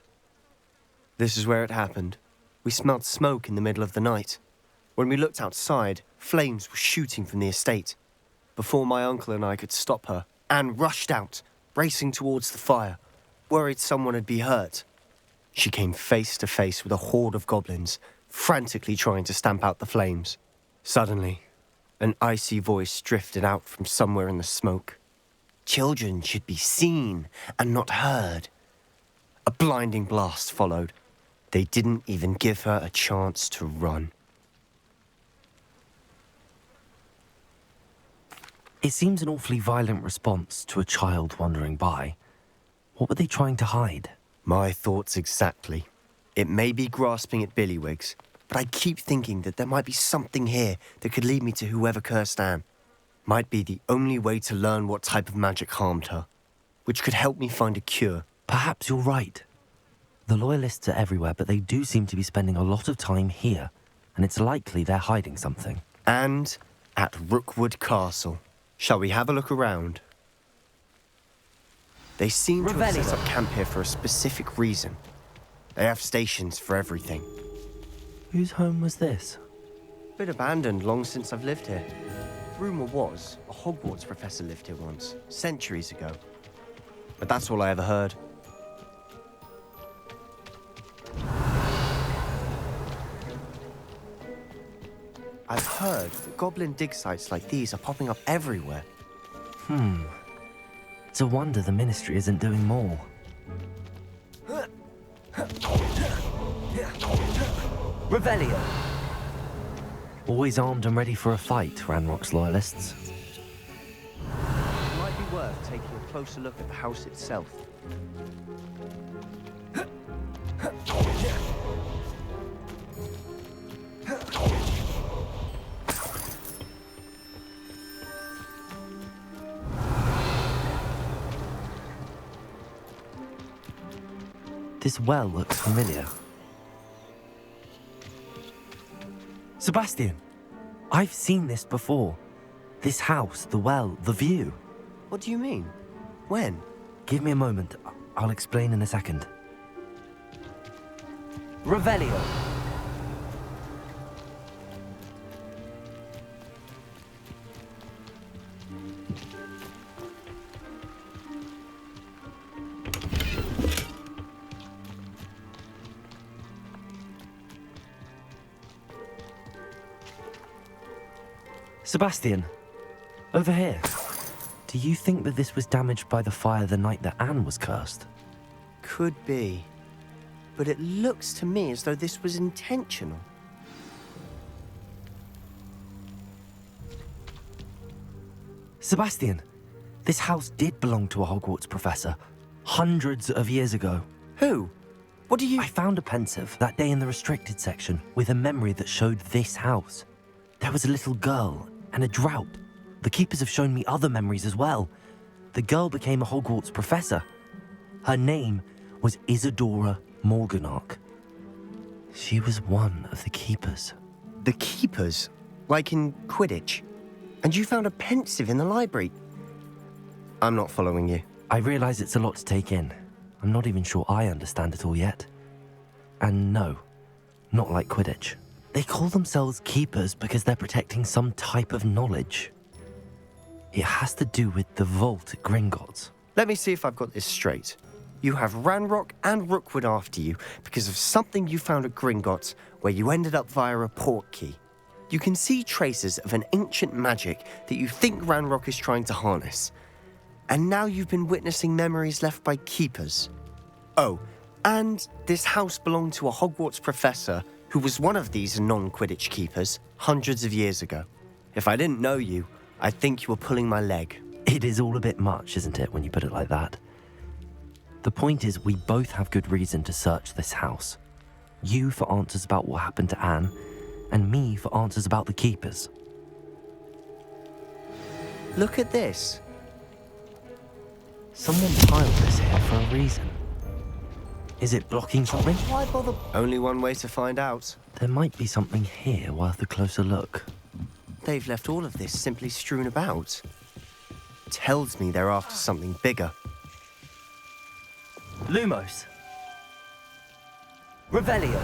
This is where it happened. We smelled smoke in the middle of the night. When we looked outside, flames were shooting from the estate. Before my uncle and I could stop her, Anne rushed out, racing towards the fire, worried someone had been hurt. She came face to face with a horde of goblins, frantically trying to stamp out the flames. Suddenly, an icy voice drifted out from somewhere in the smoke. Children should be seen and not heard. A blinding blast followed. They didn't even give her a chance to run. It seems an awfully violent response to a child wandering by. What were they trying to hide? My thoughts exactly. It may be grasping at Billywigs, but I keep thinking that there might be something here that could lead me to whoever cursed Anne. Might be the only way to learn what type of magic harmed her, which could help me find a cure. Perhaps you're right. The Loyalists are everywhere, but they do seem to be spending a lot of time here, and it's likely they're hiding something. And at Rookwood Castle. Shall we have a look around? They seem to have set up camp here for a specific reason. They have stations for everything. Whose home was this? Been abandoned long since I've lived here. Rumour was, a Hogwarts professor lived here once, centuries ago. But that's all I ever heard. I've heard that goblin dig sites like these are popping up everywhere. It's a wonder the Ministry isn't doing more. Revelio! Always armed and ready for a fight, Ranrock's Loyalists. It might be worth taking a closer look at the house itself. This well looks familiar. Sebastian, I've seen this before. This house, the well, the view. What do you mean? When? Give me a moment. I'll explain in a second. Revelio. Sebastian, over here. Do you think that this was damaged by the fire the night that Anne was cursed? Could be. But it looks to me as though this was intentional. Sebastian, this house did belong to a Hogwarts professor, hundreds of years ago. Who? What do you... I found a pensive that day in the restricted section with a memory that showed this house. There was a little girl and a drought. The keepers have shown me other memories as well. The girl became a Hogwarts professor. Her name was Isadora Morganach. She was one of the keepers. The keepers? Like in Quidditch? And you found a pensive in the library? I'm not following you. I realize it's a lot to take in. I'm not even sure I understand it all yet. And no, not like Quidditch. They call themselves keepers because they're protecting some type of knowledge. It has to do with the vault at Gringotts. Let me see if I've got this straight. You have Ranrock and Rookwood after you because of something you found at Gringotts where you ended up via a port key. You can see traces of an ancient magic that you think Ranrock is trying to harness. And now you've been witnessing memories left by keepers. Oh, And this house belonged to a Hogwarts professor who was one of these non-Quidditch keepers hundreds of years ago. If I didn't know you, I'd think you were pulling my leg. It is all a bit much, isn't it, when you put it like that? The point is, we both have good reason to search this house. You for answers about what happened to Anne, and me for answers about the keepers. Look at this. Someone piled this here for a reason. Is it blocking something? Why bother? Only one way to find out. There might be something here worth a closer look. They've left all of this simply strewn about. Tells me they're after something bigger. Lumos. Revelio.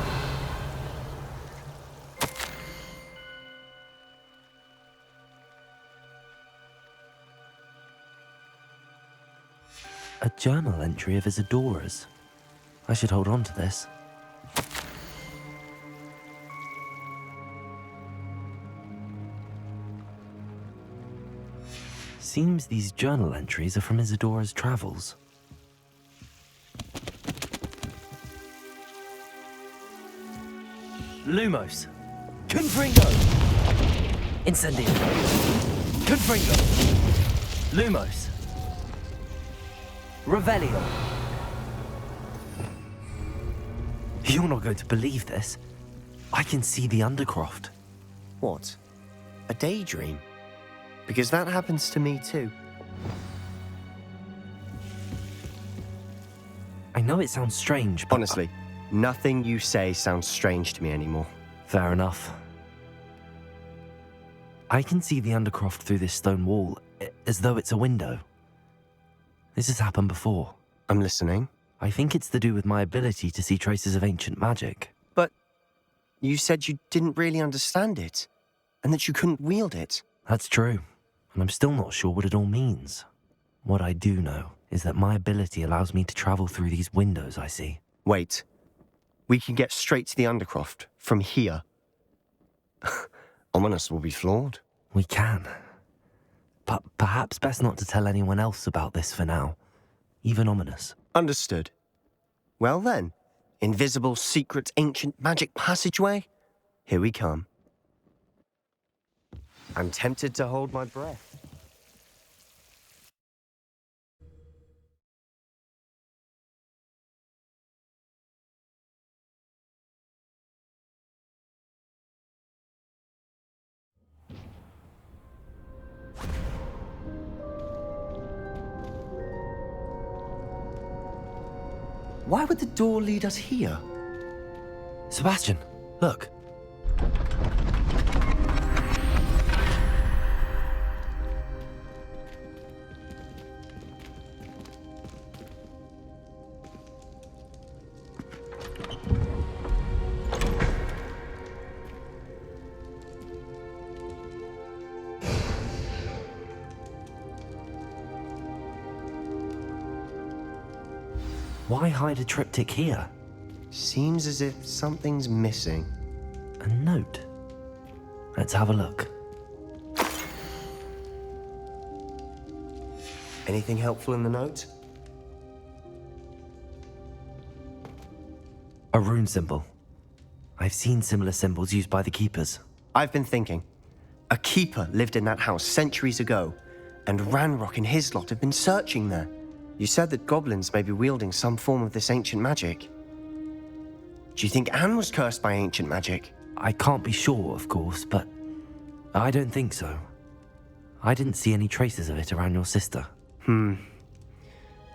A journal entry of Isadora's. I should hold on to this. Seems these journal entries are from Isadora's travels. Lumos. Confringo. Incendio. Confringo. Lumos. Revelio. You're not going to believe this. I can see the Undercroft. What? A daydream? Because that happens to me too. I know it sounds strange, but... Honestly, nothing you say sounds strange to me anymore. Fair enough. I can see the Undercroft through this stone wall, as though it's a window. This has happened before. I'm listening. I think it's to do with my ability to see traces of ancient magic. But you said you didn't really understand it, and that you couldn't wield it. That's true, and I'm still not sure what it all means. What I do know is that my ability allows me to travel through these windows I see. Wait. We can get straight to the Undercroft from here. Ominous will be floored. We can. But perhaps best not to tell anyone else about this for now. Even Ominous. Understood. Well then, invisible, secret, ancient magic passageway? Here we come. I'm tempted to hold my breath. Why would the door lead us here? Sebastian, look. Why hide a triptych here? Seems as if something's missing. A note. Let's have a look. Anything helpful in the note? A rune symbol. I've seen similar symbols used by the keepers. I've been thinking. A keeper lived in that house centuries ago, and Ranrock and his lot have been searching there. You said that goblins may be wielding some form of this ancient magic. Do you think Anne was cursed by ancient magic? I can't be sure, of course, but I don't think so. I didn't see any traces of it around your sister.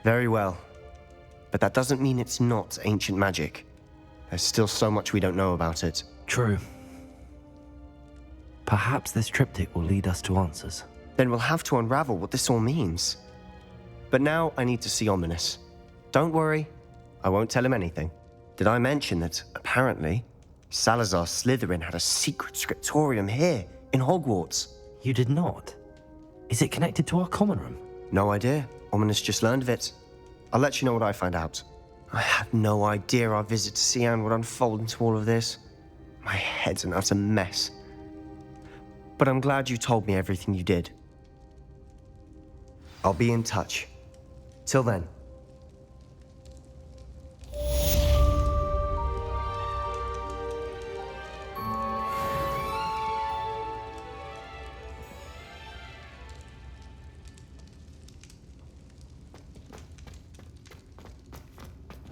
Very well. But that doesn't mean it's not ancient magic. There's still so much we don't know about it. True. Perhaps this triptych will lead us to answers. Then we'll have to unravel what this all means. But now I need to see Ominous. Don't worry, I won't tell him anything. Did I mention that, apparently, Salazar Slytherin had a secret scriptorium here in Hogwarts? You did not? Is it connected to our common room? No idea. Ominous just learned of it. I'll let you know what I find out. I had no idea our visit to see Anne would unfold into all of this. My head's an utter mess. But I'm glad you told me everything you did. I'll be in touch. Till then.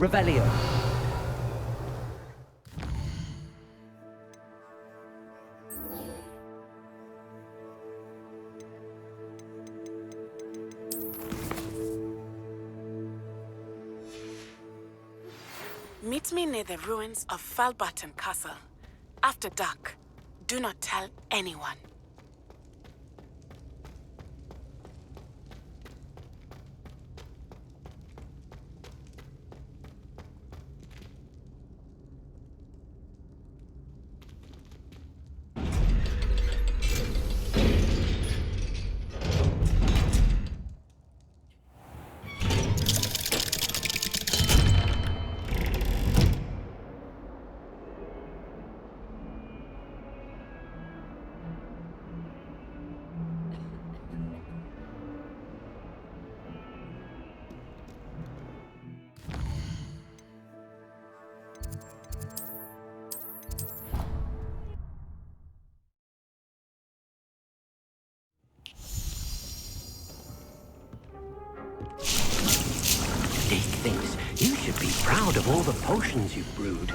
Revelio. Meet me near the ruins of Falbutton Castle. After dark. Do not tell anyone. Dick thinks you should be proud of all the potions you've brewed.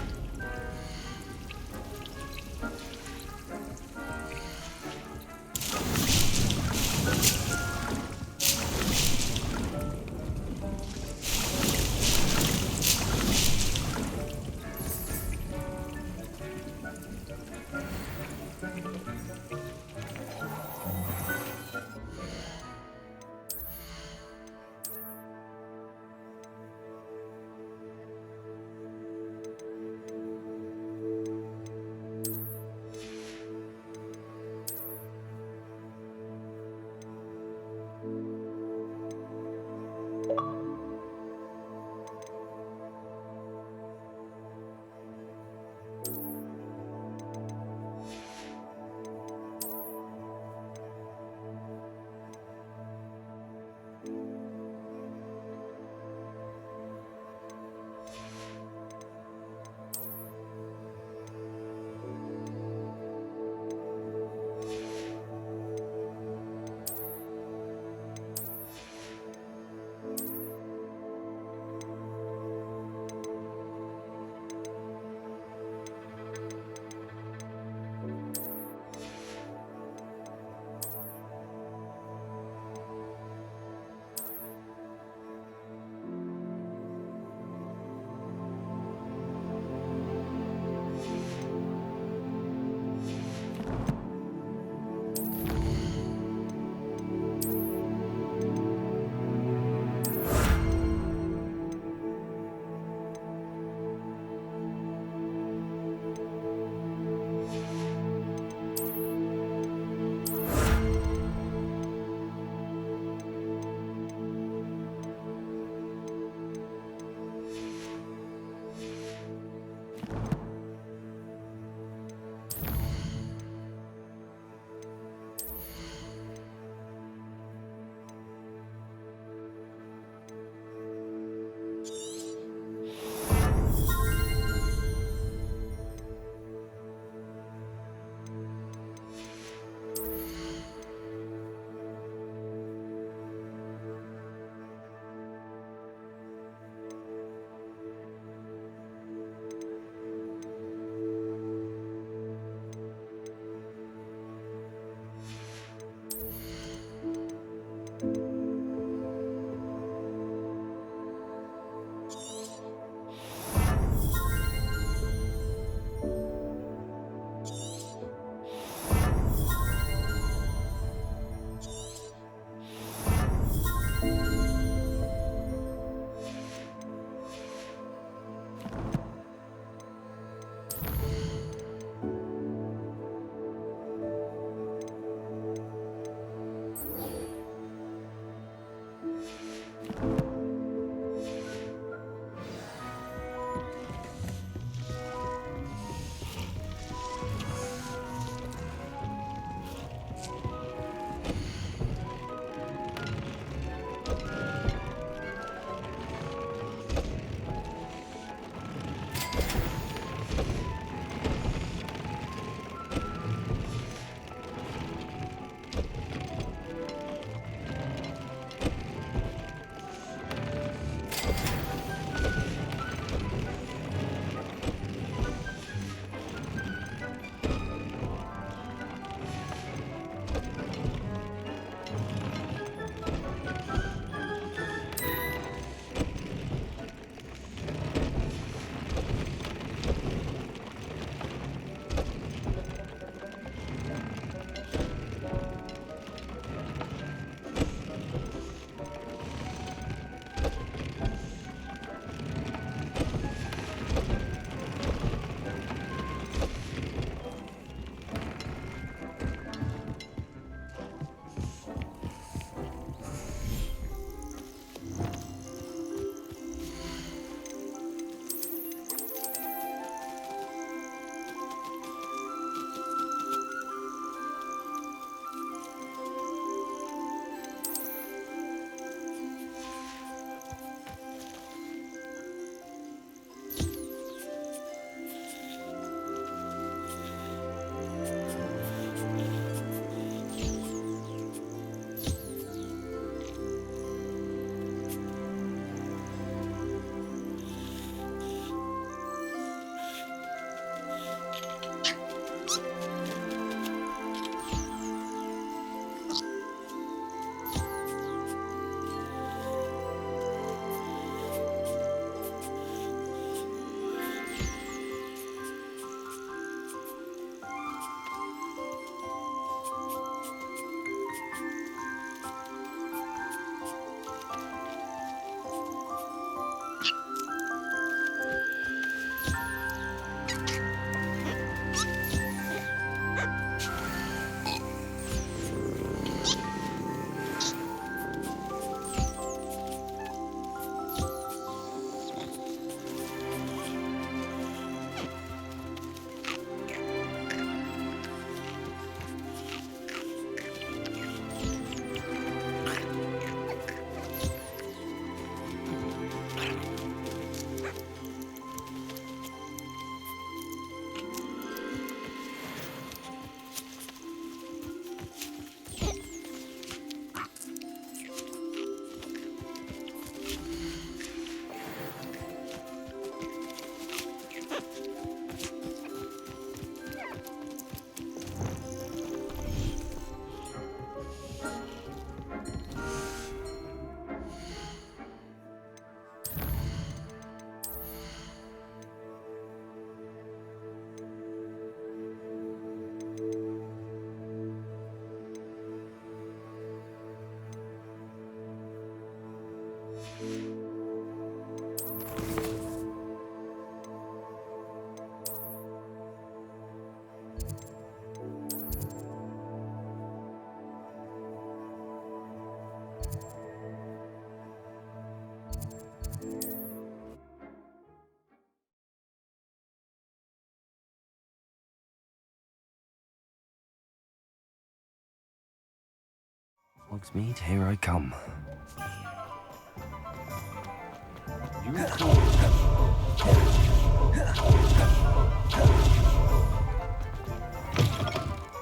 Hogsmeade, here I come.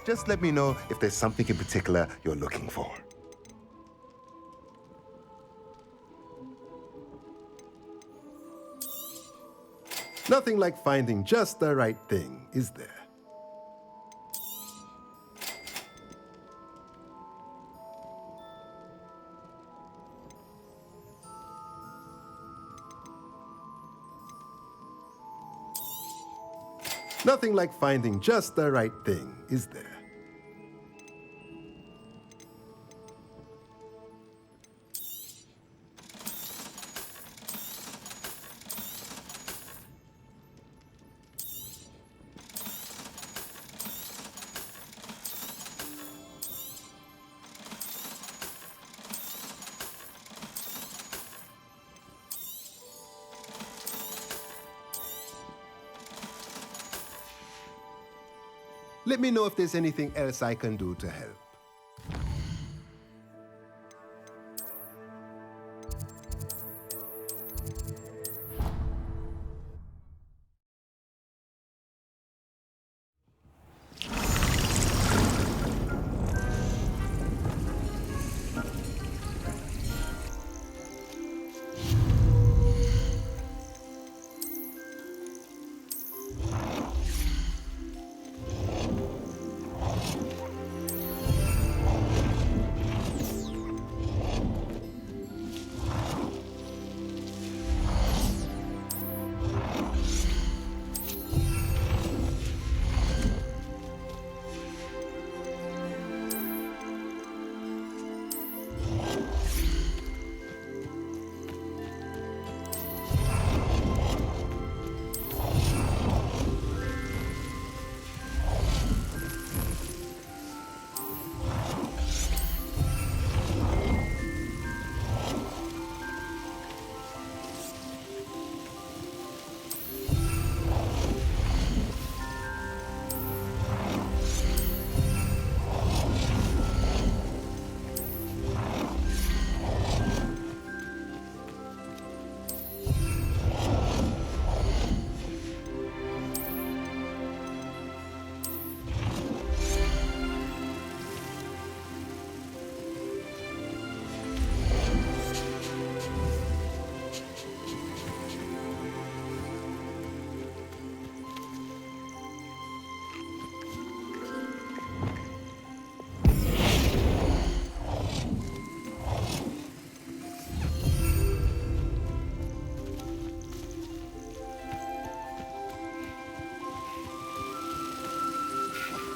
Just let me know if there's something in particular you're looking for. Nothing like finding just the right thing, is there? Nothing like finding just the right thing, is there? Let me know if there's anything else I can do to help.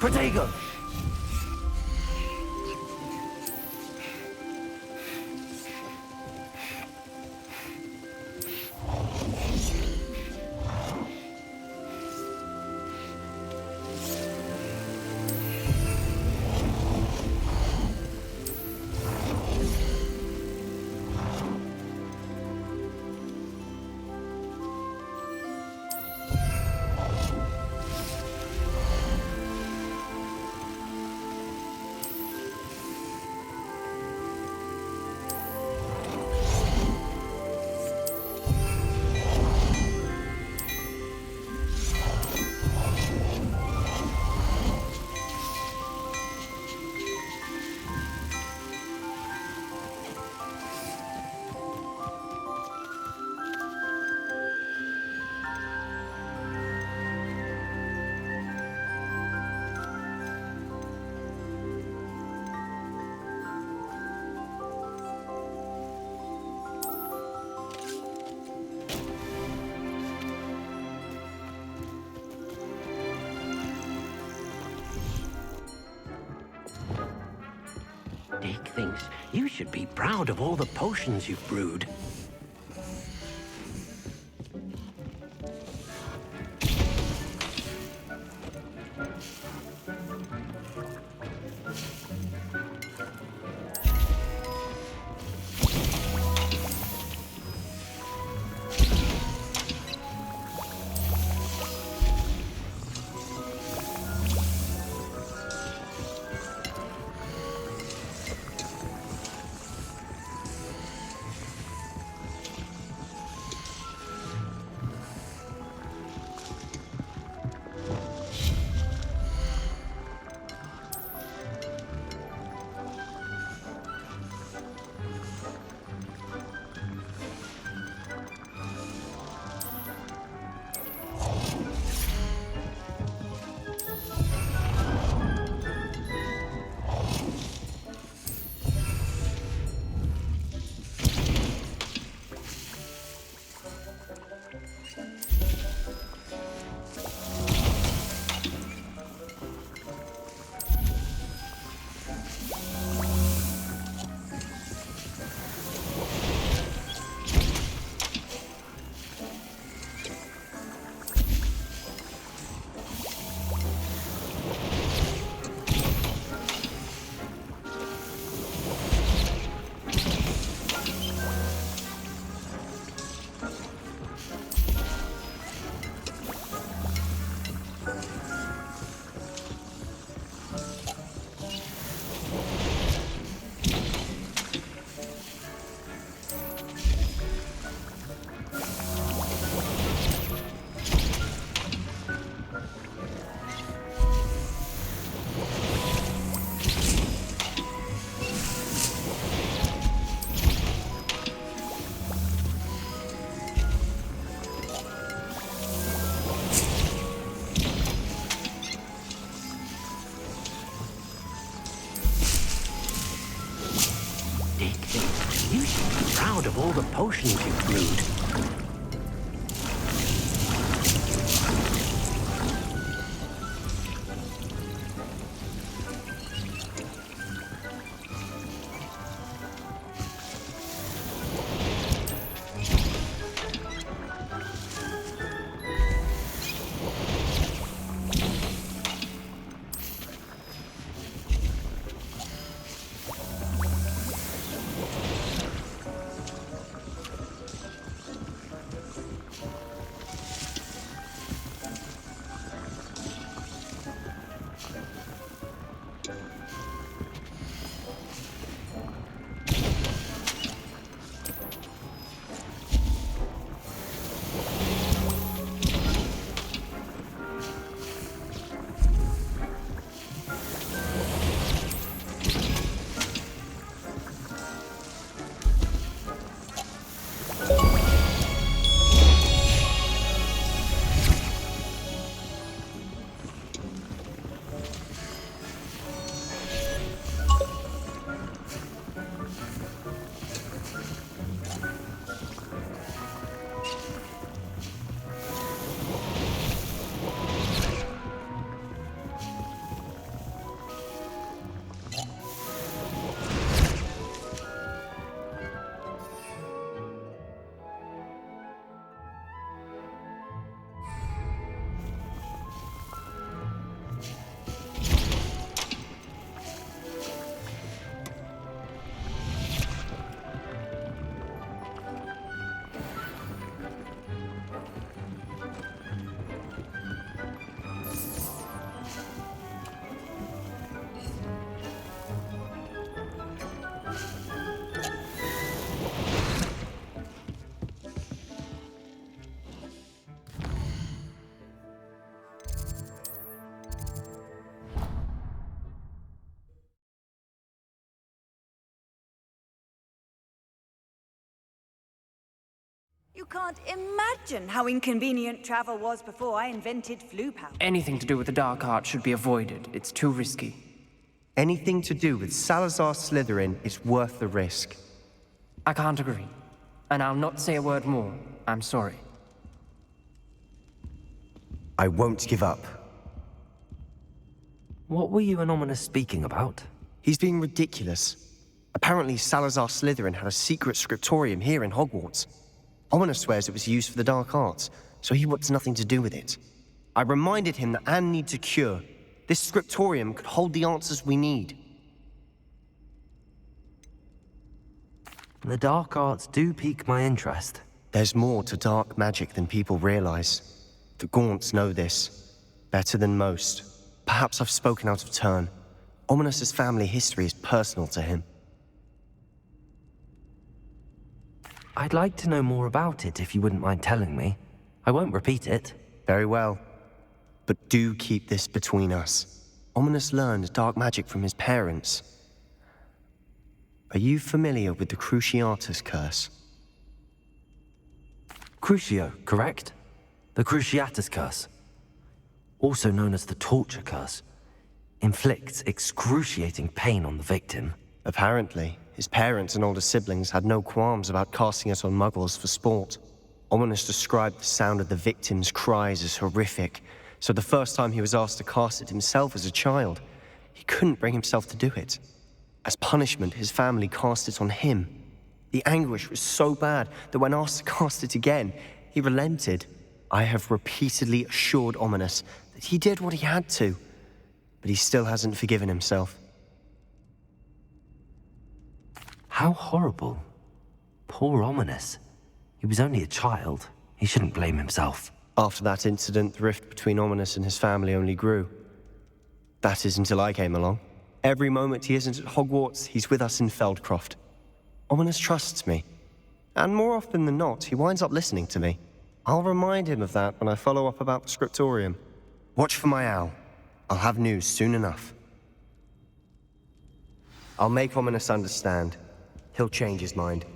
Protego! Dick thinks you should be proud of all the potions you've brewed. all the potions you've brewed. You can't imagine how inconvenient travel was before I invented flu powder. Anything to do with the dark art should be avoided. It's too risky. Anything to do with Salazar Slytherin is worth the risk. I can't agree. And I'll not say a word more. I'm sorry. I won't give up. What were you and Ominous speaking about? He's being ridiculous. Apparently Salazar Slytherin had a secret scriptorium here in Hogwarts. Ominous swears it was used for the dark arts, so he wants nothing to do with it. I reminded him that Anne needs a cure. This scriptorium could hold the answers we need. The dark arts do pique my interest. There's more to dark magic than people realize. The Gaunts know this, better than most. Perhaps I've spoken out of turn. Ominous's family history is personal to him. I'd like to know more about it if you wouldn't mind telling me. I won't repeat it. Very well. But do keep this between us. Ominous learned dark magic from his parents. Are you familiar with the Cruciatus curse? Crucio, correct? The Cruciatus curse. Also known as the torture curse. Inflicts excruciating pain on the victim. Apparently, his parents and older siblings had no qualms about casting it on muggles for sport. Ominous described the sound of the victim's cries as horrific, so the first time he was asked to cast it himself as a child, he couldn't bring himself to do it. As punishment, his family cast it on him. The anguish was so bad that when asked to cast it again, he relented. I have repeatedly assured Ominous that he did what he had to, but he still hasn't forgiven himself. How horrible. Poor Ominous. He was only a child. He shouldn't blame himself. After that incident, the rift between Ominous and his family only grew. That is until I came along. Every moment he isn't at Hogwarts, he's with us in Feldcroft. Ominous trusts me. And more often than not, he winds up listening to me. I'll remind him of that when I follow up about the scriptorium. Watch for my owl. I'll have news soon enough. I'll make Ominous understand. He'll change his mind.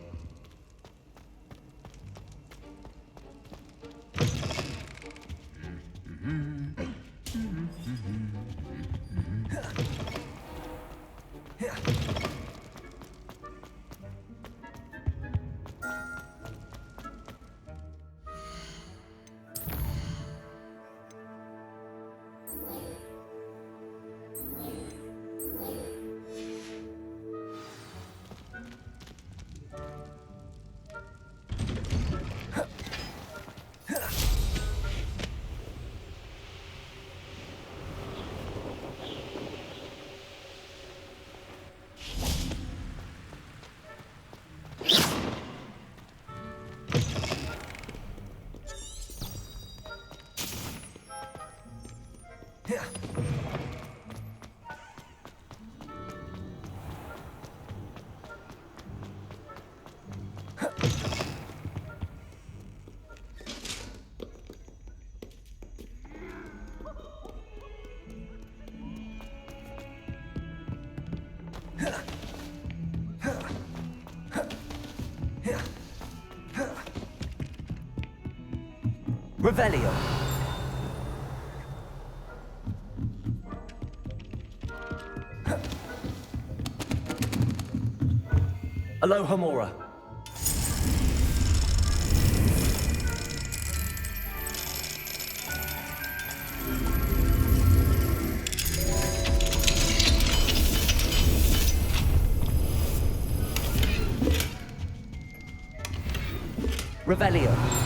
Revelio. Alohomora. Revelio.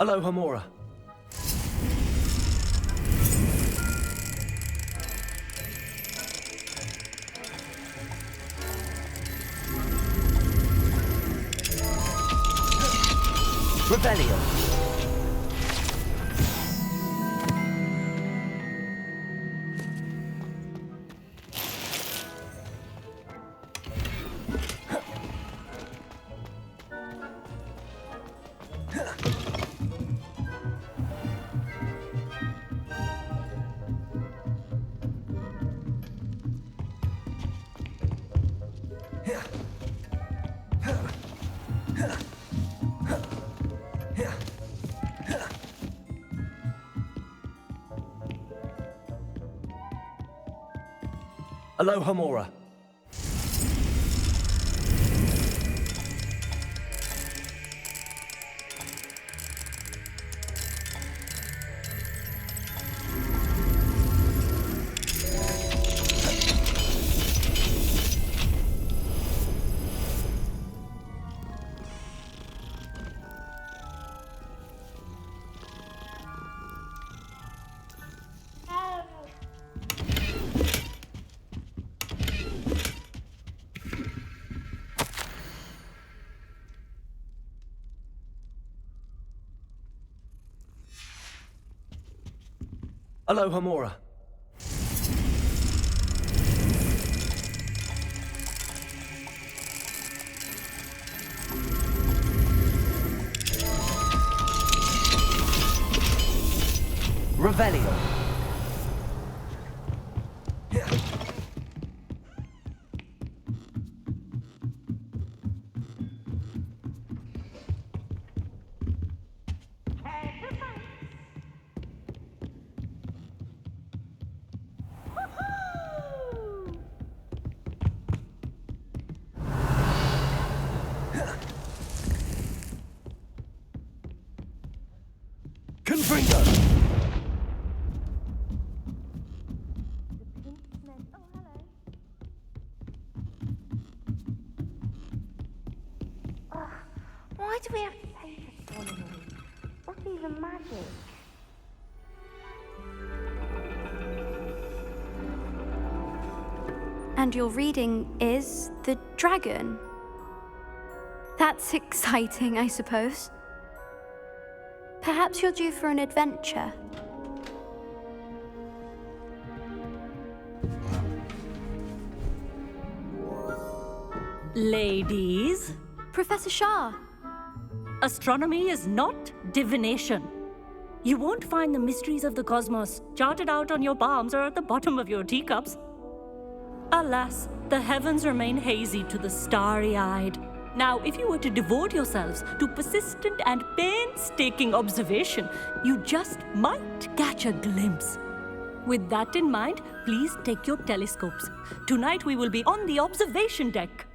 Alohomora. Revelio. Alohomora. Alohomora. Revelio. Confringo. Why do we have to pay for astronomy? What's even magic? And your reading is the dragon. That's exciting, I suppose. Perhaps you're due for an adventure. Ladies, Professor Shah. astronomy is not divination. You won't find the mysteries of the cosmos charted out on your palms or at the bottom of your teacups. Alas, the heavens remain hazy to the starry-eyed. Now, if you were to devote yourselves to persistent and painstaking observation, you just might catch a glimpse. With that in mind, please take your telescopes. Tonight we will be on the observation deck.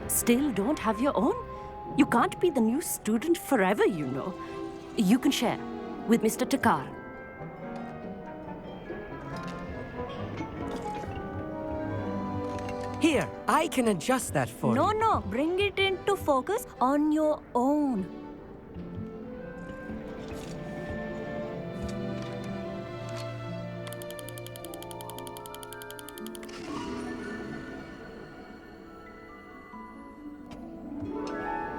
Still don't have your own? You can't be the new student forever, you know. You can share with Mr. Takar. Here, I can adjust that for you. No, bring it into focus on your own.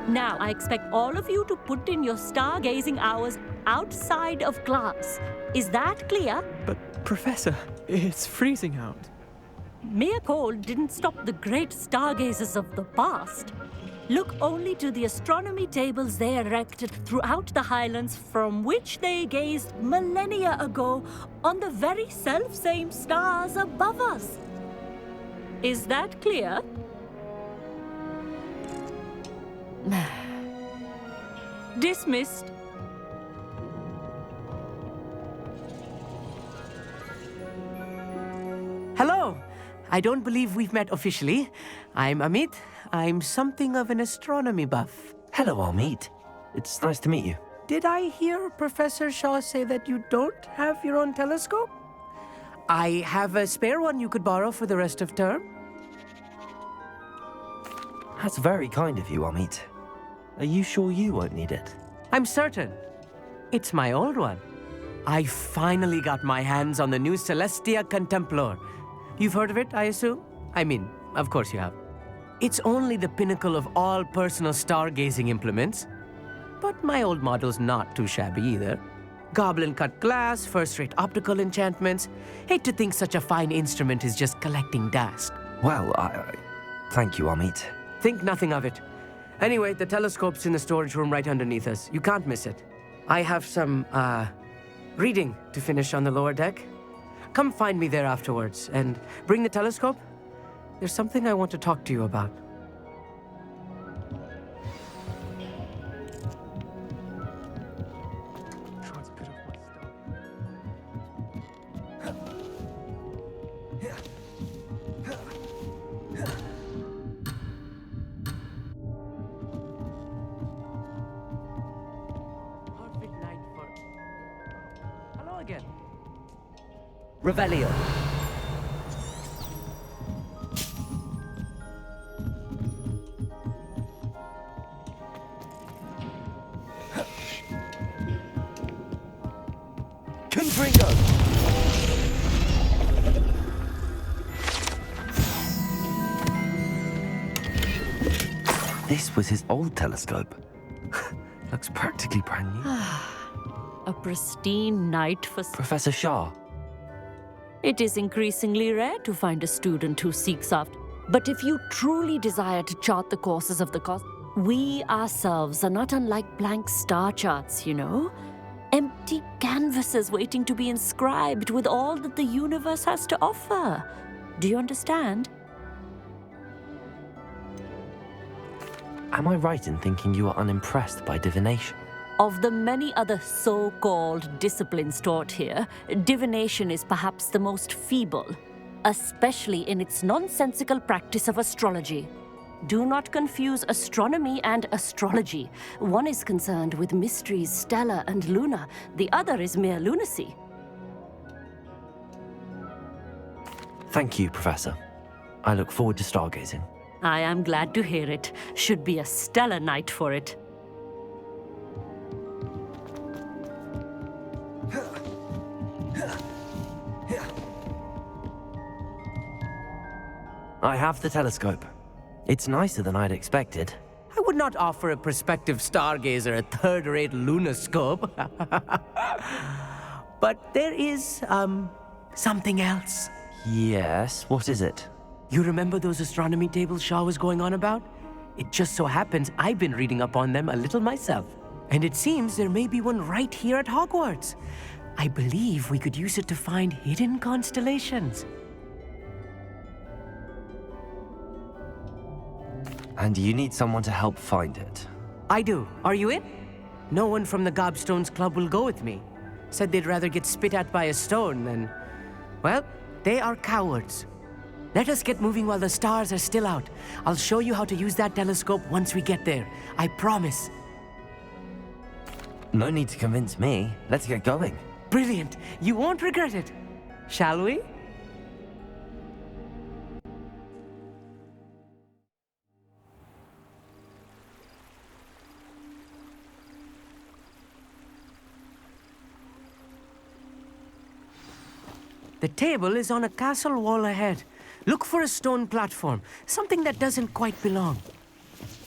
Now, I expect all of you to put in your stargazing hours outside of class. Is that clear? But, Professor, it's freezing out. Mere cold didn't stop the great stargazers of the past. Look only to the astronomy tables they erected throughout the Highlands, from which they gazed millennia ago on the very self-same stars above us. Is that clear? Dismissed. Hello. I don't believe we've met officially. I'm Amit. I'm something of an astronomy buff. Hello, Amit. It's nice to meet you. Did I hear Professor Shaw say that you don't have your own telescope? I have a spare one you could borrow for the rest of term. That's very kind of you, Amit. Are you sure you won't need it? I'm certain. It's my old one. I finally got my hands on the new Celestia Contemplar. You've heard of it, I assume? I mean, of course you have. It's only the pinnacle of all personal stargazing implements. But my old model's not too shabby either. Goblin-cut glass, first-rate optical enchantments. Hate to think such a fine instrument is just collecting dust. Well, thank you, Amit. Think nothing of it. Anyway, the telescope's in the storage room right underneath us. You can't miss it. I have some, reading to finish on the lower deck. Come find me there afterwards, and bring the telescope. There's something I want to talk to you about. Hello again. Revelio. Confringo! This was his old telescope. Looks practically brand new. A pristine night for... Professor Shah. It is increasingly rare to find a student who seeks after. But if you truly desire to chart the courses of the cosmos, we ourselves are not unlike blank star charts, you know? Empty canvases waiting to be inscribed with all that the universe has to offer. Do you understand? Am I right in thinking you are unimpressed by divination? Of the many other so-called disciplines taught here, divination is perhaps the most feeble, especially in its nonsensical practice of astrology. Do not confuse astronomy and astrology. One is concerned with mysteries stellar and lunar, the other is mere lunacy. Thank you, Professor. I look forward to stargazing. I am glad to hear it. Should be a stellar night for it. I have the telescope. It's nicer than I'd expected. I would not offer a prospective stargazer a third-rate lunoscope. But there is, something else. Yes, what is it? You remember those astronomy tables Shaw was going on about? It just so happens I've been reading up on them a little myself. And it seems there may be one right here at Hogwarts. I believe we could use it to find hidden constellations. And you need someone to help find it. I do. Are you in? No one from the Gobstones Club will go with me. Said they'd rather get spit at by a stone than... Well, they are cowards. Let us get moving while the stars are still out. I'll show you how to use that telescope once we get there. I promise. No need to convince me. Let's get going. Brilliant. You won't regret it. Shall we? The table is on a castle wall ahead. Look for a stone platform, something that doesn't quite belong.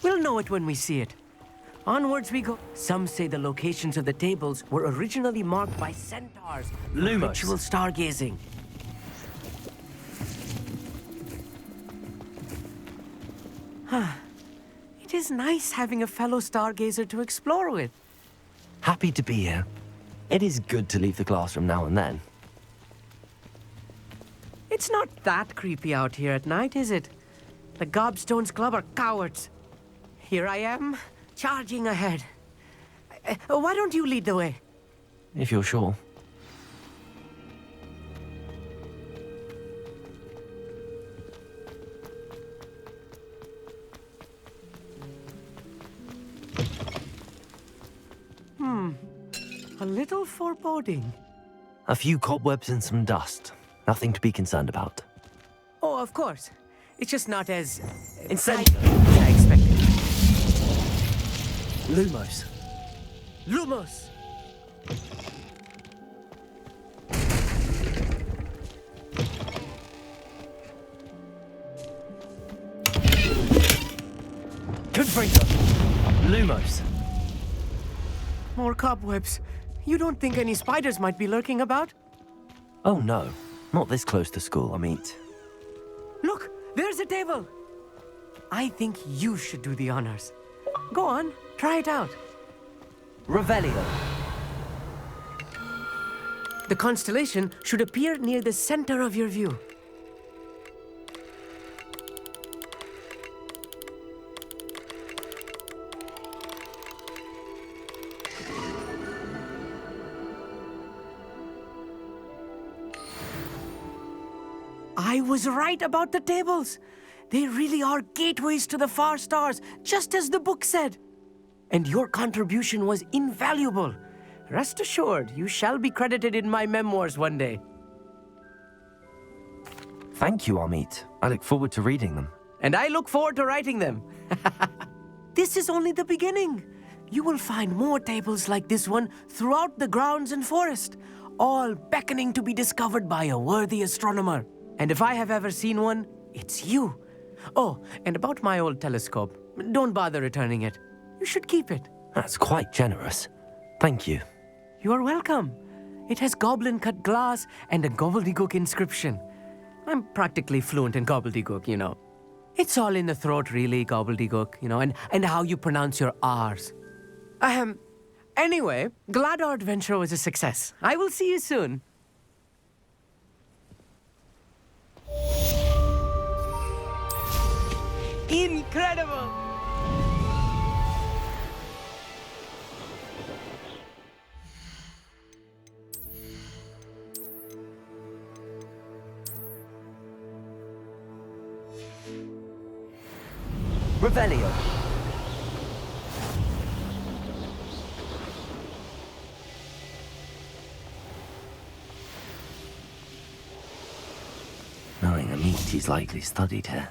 We'll know it when we see it. Onwards we go. Some say the locations of the tables were originally marked by centaurs. Lumos. Ritual stargazing. It is nice having a fellow stargazer to explore with. Happy to be here. It is good to leave the classroom now and then. It's not that creepy out here at night, is it? The Gobstones Club are cowards. Here I am, charging ahead. Why don't you lead the way? If you're sure. A little foreboding. A few cobwebs and some dust. Nothing to be concerned about. Oh, of course. It's just not as exciting as I expected. Lumos. Lumos! Good breaker. Lumos. More cobwebs. You don't think any spiders might be lurking about? Oh no, not this close to school, I mean. Look, there's a table. I think you should do the honors. Go on, try it out. Revelio. The constellation should appear near the center of your view. I was right about the tables. They really are gateways to the far stars, just as the book said. And your contribution was invaluable. Rest assured, you shall be credited in my memoirs one day. Thank you, Amit. I look forward to reading them. And I look forward to writing them. This is only the beginning. You will find more tables like this one throughout the grounds and forest, all beckoning to be discovered by a worthy astronomer. And if I have ever seen one, it's you. Oh, and about my old telescope, don't bother returning it. You should keep it. That's quite generous. Thank you. You are welcome. It has goblin-cut glass and a gobbledygook inscription. I'm practically fluent in gobbledygook, you know. It's all in the throat, really, gobbledygook, you know, and how you pronounce your R's. Anyway, glad our adventure was a success. I will see you soon. Incredible! Revelio. Knowing Amit, he's likely studied here.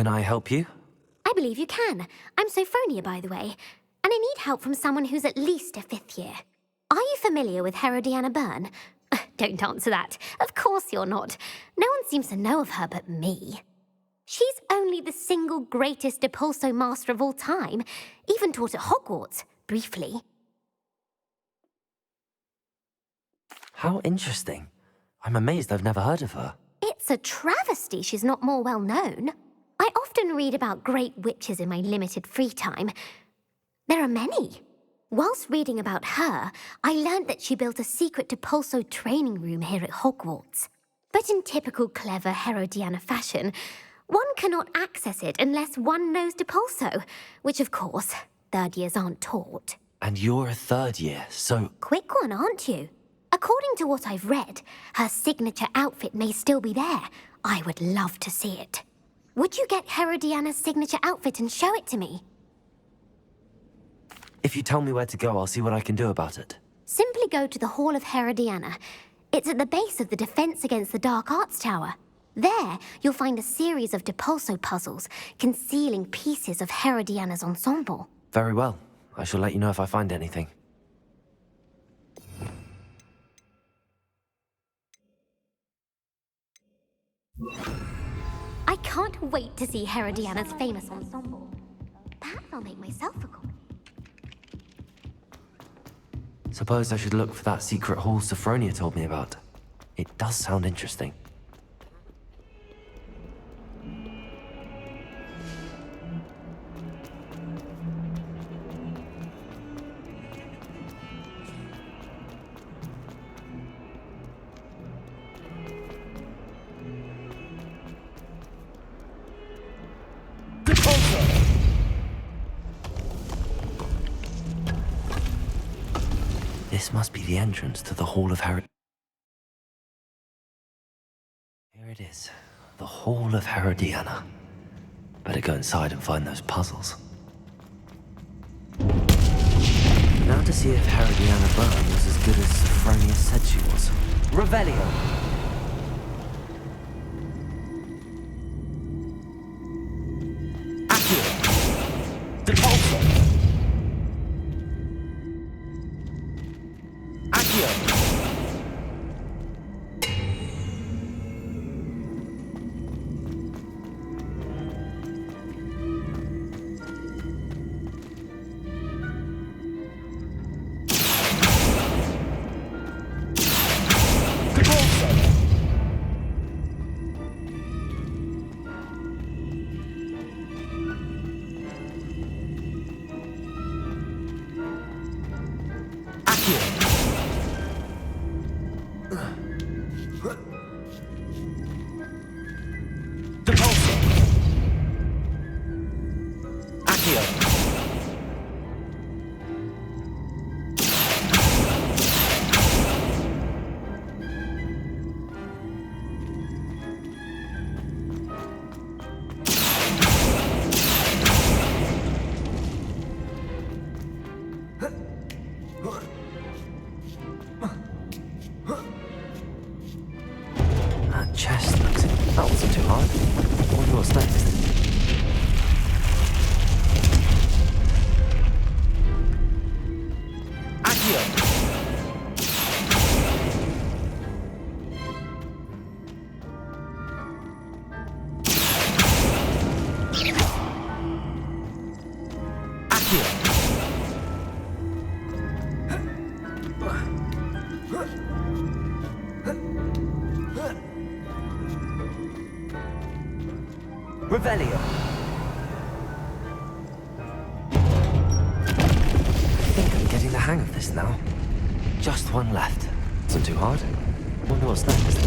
Can I help you? I believe you can. I'm Sophronia, by the way, and I need help from someone who's at least a 5th year. Are you familiar with Herodiana Byrne? Don't answer that. Of course you're not. No one seems to know of her but me. She's only the single greatest Depulso master of all time, even taught at Hogwarts, briefly. How interesting. I'm amazed I've never heard of her. It's a travesty she's not more well known. I often read about great witches in my limited free time. There are many. Whilst reading about her, I learned that she built a secret Depulso training room here at Hogwarts. But in typical clever Herodiana fashion, one cannot access it unless one knows Depulso, which of course, 3rd years aren't taught. And you're a 3rd year, so... Quick one, aren't you? According to what I've read, her signature outfit may still be there. I would love to see it. Would you get Herodiana's signature outfit and show it to me? If you tell me where to go, I'll see what I can do about it. Simply go to the Hall of Herodiana. It's at the base of the Defense Against the Dark Arts Tower. There, you'll find a series of Depulso puzzles concealing pieces of Herodiana's ensemble. Very well. I shall let you know if I find anything. I can't wait to see Herodiana's famous ensemble. Perhaps I'll make myself a copy. Suppose I should look for that secret hall Sophronia told me about. It does sound interesting. This must be the entrance to the Hall of Herod. Here it is, the Hall of Herodiana. Better go inside and find those puzzles. Now to see if Herodiana Byrne was as good as Sophronia said she was. Revelio! Accio! Depulso! That chest looks... That wasn't too hard. I wonder what's next. Revelio. I think I'm getting the hang of this now. Just one left. Isn't too hard. Wonder what's next.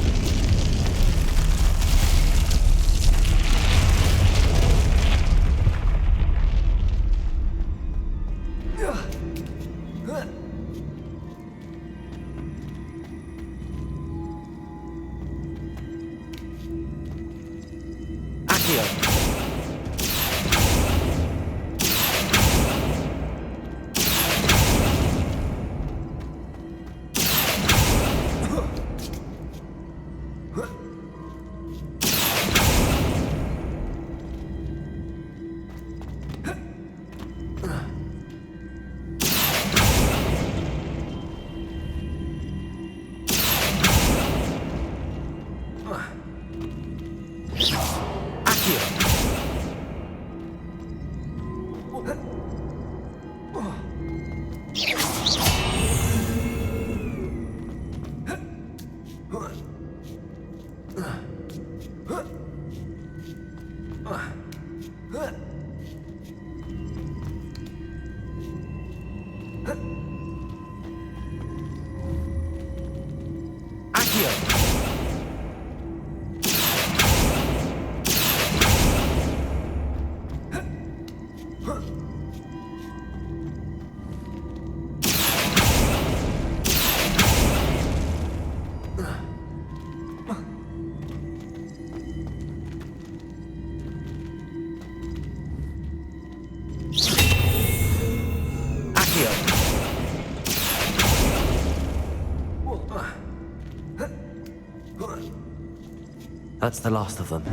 That's the last of them.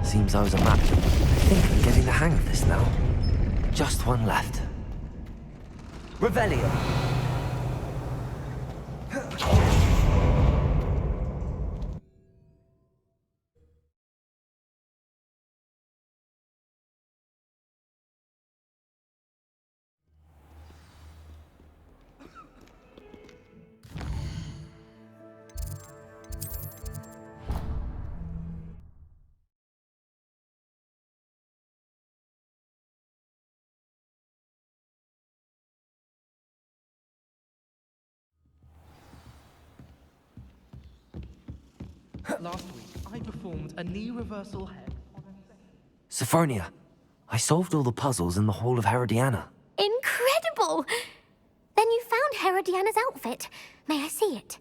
Seems I was a match. I think I'm getting the hang of this now. Just one left. Revelio! Last week, I performed a knee reversal head. Sophronia, I solved all the puzzles in the Hall of Herodiana. Incredible! Then you found Herodiana's outfit. May I see it?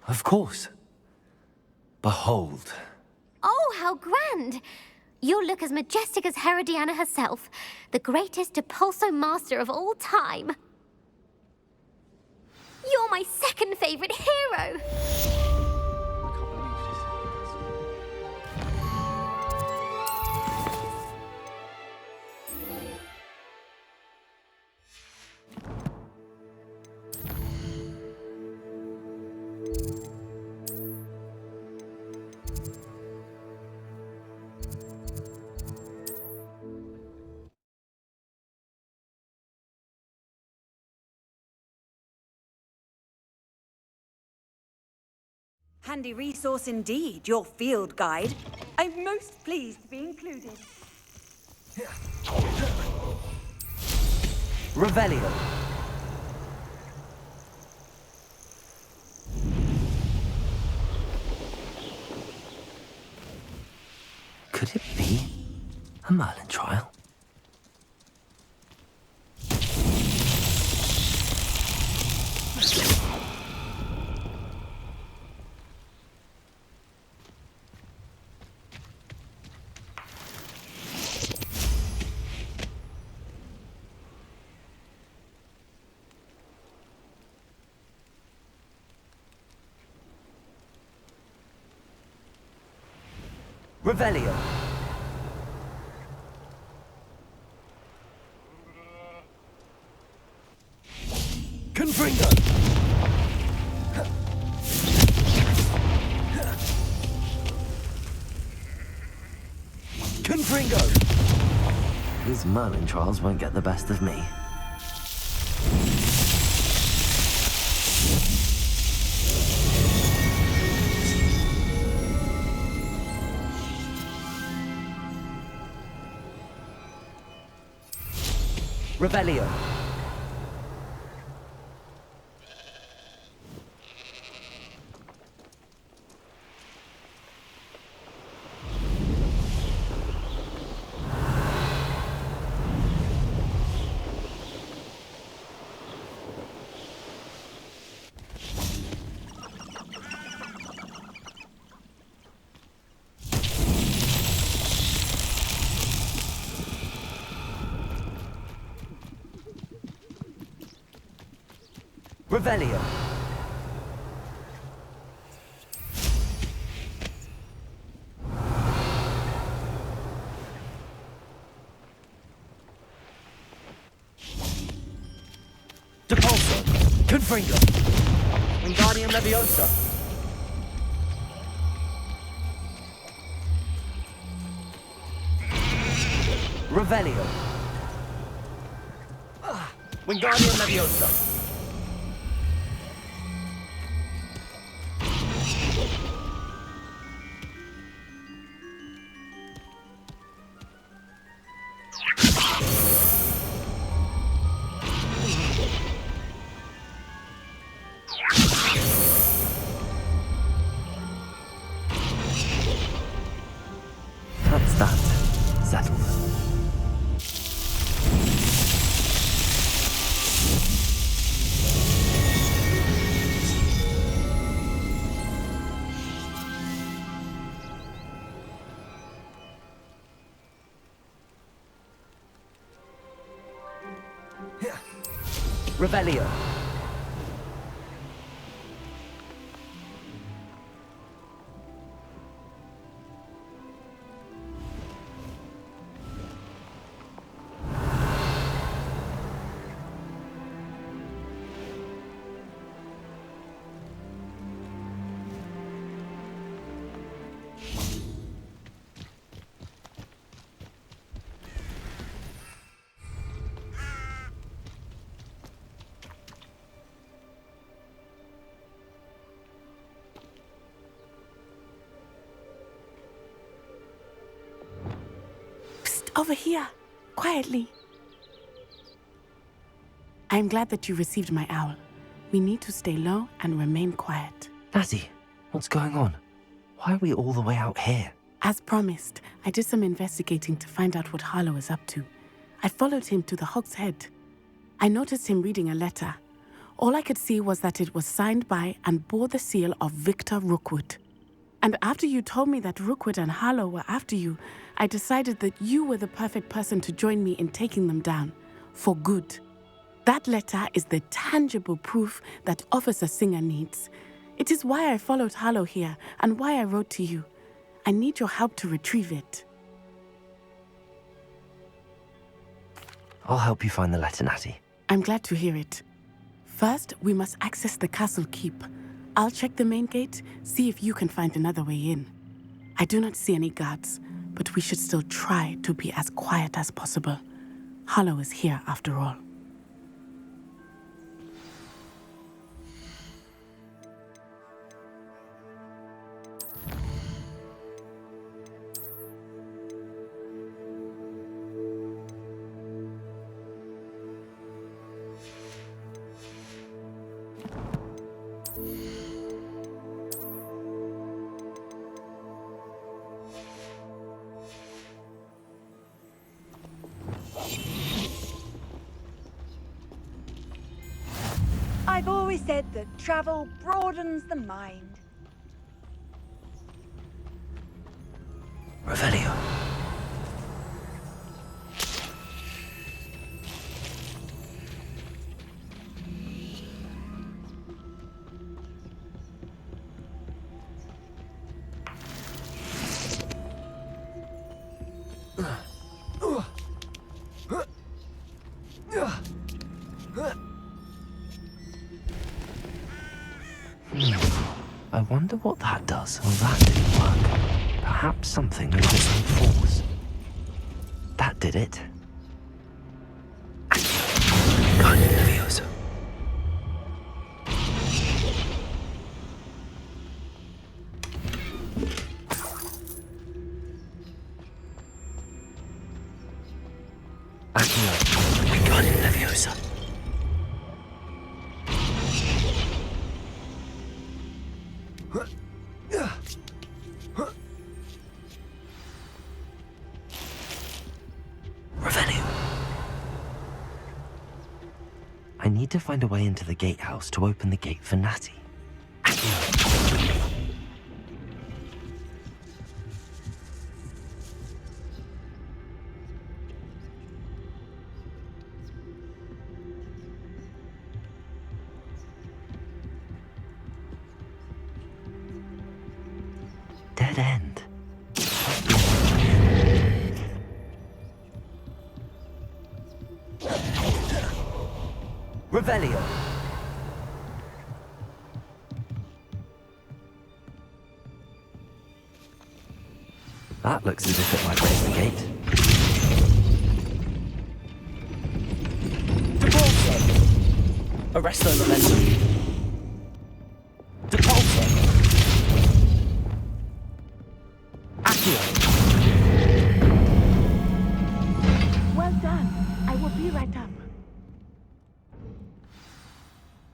Of course. Behold. Oh, how grand! You'll look as majestic as Herodiana herself, the greatest Depulso master of all time. You're my second favorite hero! Handy resource indeed, your field guide. I'm most pleased to be included. Revelio. Could it be a Merlin trial? Revelio. Confringo. Confringo. These Merlin trials won't get the best of me. Revelio. Revelio. Depulso. Confringo. Wingardium Leviosa. Revelio. Wingardium Leviosa. That's that. Settled. Revelio. Over here, quietly. I am glad that you received my owl. We need to stay low and remain quiet. Natty, what's going on? Why are we all the way out here? As promised, I did some investigating to find out what Harlow is up to. I followed him to the Hog's Head. I noticed him reading a letter. All I could see was that it was signed by and bore the seal of Victor Rookwood. And after you told me that Rookwood and Harlow were after you, I decided that you were the perfect person to join me in taking them down, for good. That letter is the tangible proof that Officer Singer needs. It is why I followed Harlow here and why I wrote to you. I need your help to retrieve it. I'll help you find the letter, Natty. I'm glad to hear it. First, we must access the castle keep. I'll check the main gate, see if you can find another way in. I do not see any guards, but we should still try to be as quiet as possible. Harlow is here after all. I've always said that travel broadens the mind. Revelio. I wonder what that does. Well, that didn't work. Perhaps something with its own force. That did it. Leviosa. Wingardium Leviosa. I need to find a way into the gatehouse to open the gate for Natty. Dead end. Revelio. That looks as if it might raise the gate. Arresto momentum. Depulsor. Accio. Well done. I will be right up.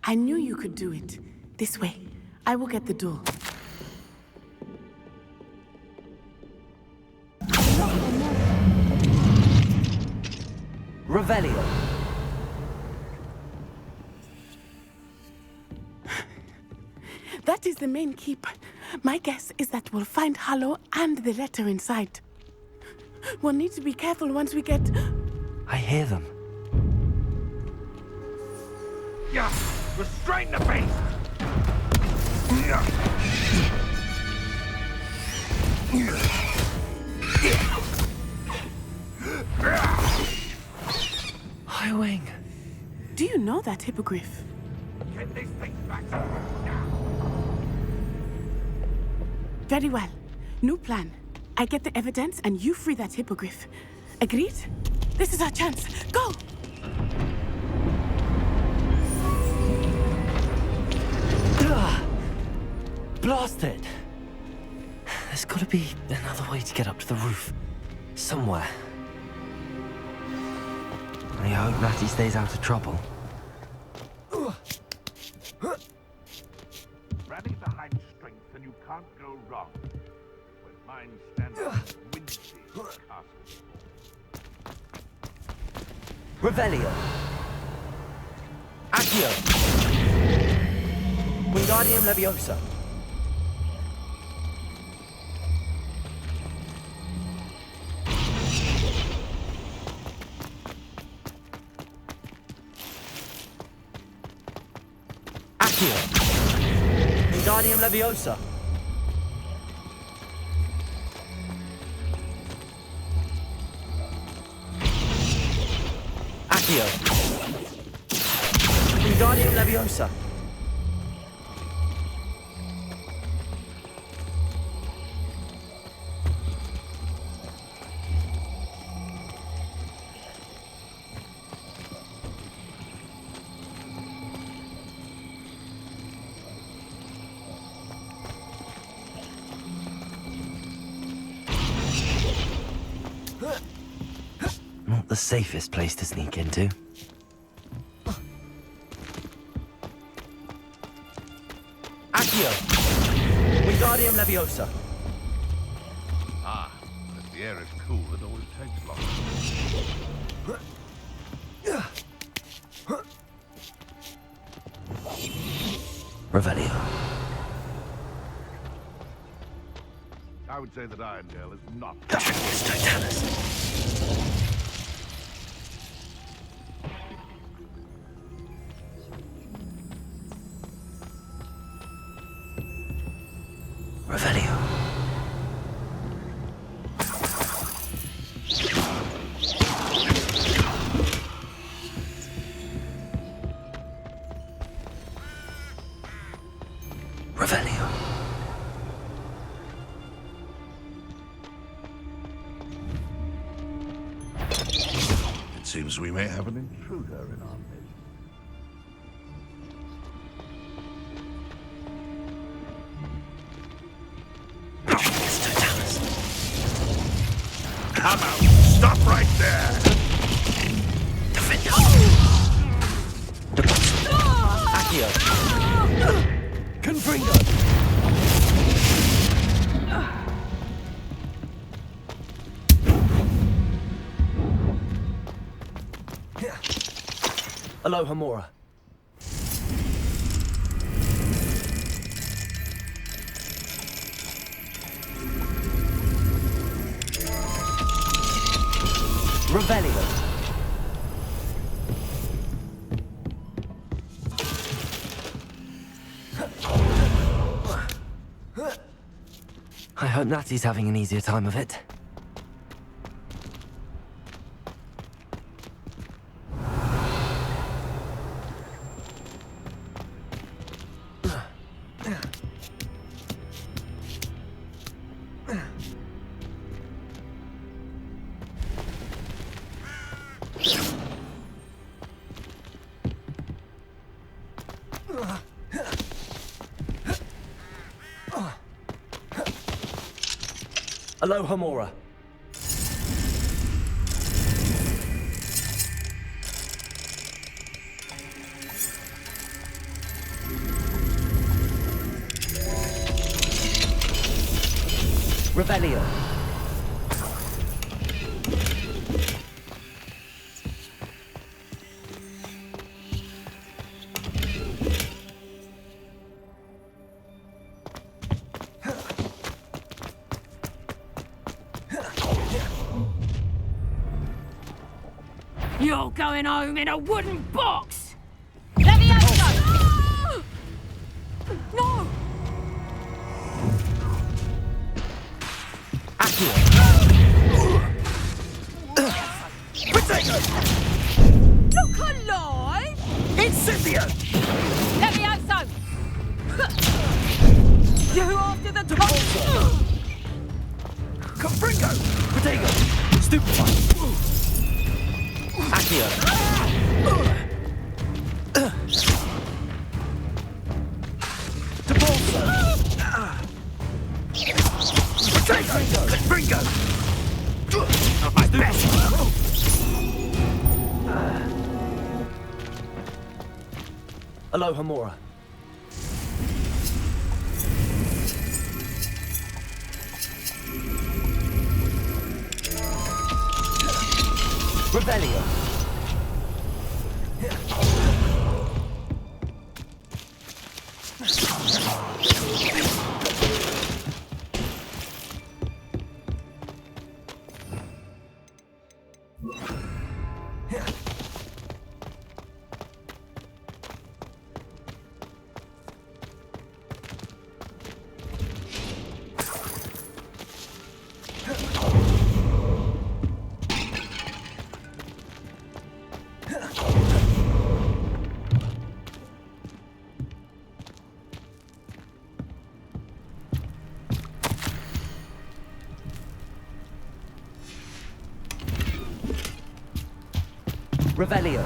I knew you could do it. This way. I will get the door. Revelio. That is the main keep. My guess is that we'll find Hollow and the letter inside. We'll need to be careful once we get... I hear them. Yeah, restrain the beast! High Wing. Do you know that hippogriff? Get these things back. Very well. New plan. I get the evidence and you free that hippogriff. Agreed? This is our chance. Go! Blasted! There's gotta be another way to get up to the roof. Somewhere. I hope Natty stays out of trouble. Rally behind strength and you can't go wrong. When mine stands on Windsea Castle. Revelio. Accio. Wingardium Leviosa. Accio. Wingardium Leviosa. Accio. Wingardium Leviosa. Not the safest place to sneak into. Accio. Wingardium Leviosa. Ah, if the air is cool, it always takes longer. Revelio. I would say that Irondale is not... Revelio. Revelio. It seems we may have an intruder in our midst. Come out! Stop right there! Accio. Confringo. Aloha Mora. Revelio. I hope Natty's having an easier time of it. Aloha Mora. Revelio. You're going home in a wooden box! Levioso! No! Potato! Look alive! Incendio! Levioso! You after the Confringo! Potato! Stupefy! Accio! Depulso! Potato! Confringo! Not my best! Aloha Mora. Revelio. Revelio.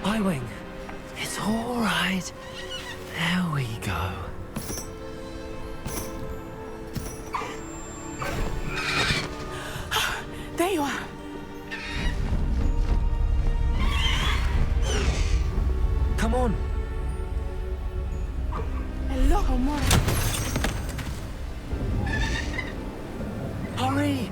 I-Wing. It's all right. There we go. There you are. Come on. Aloha Mora. Hurry.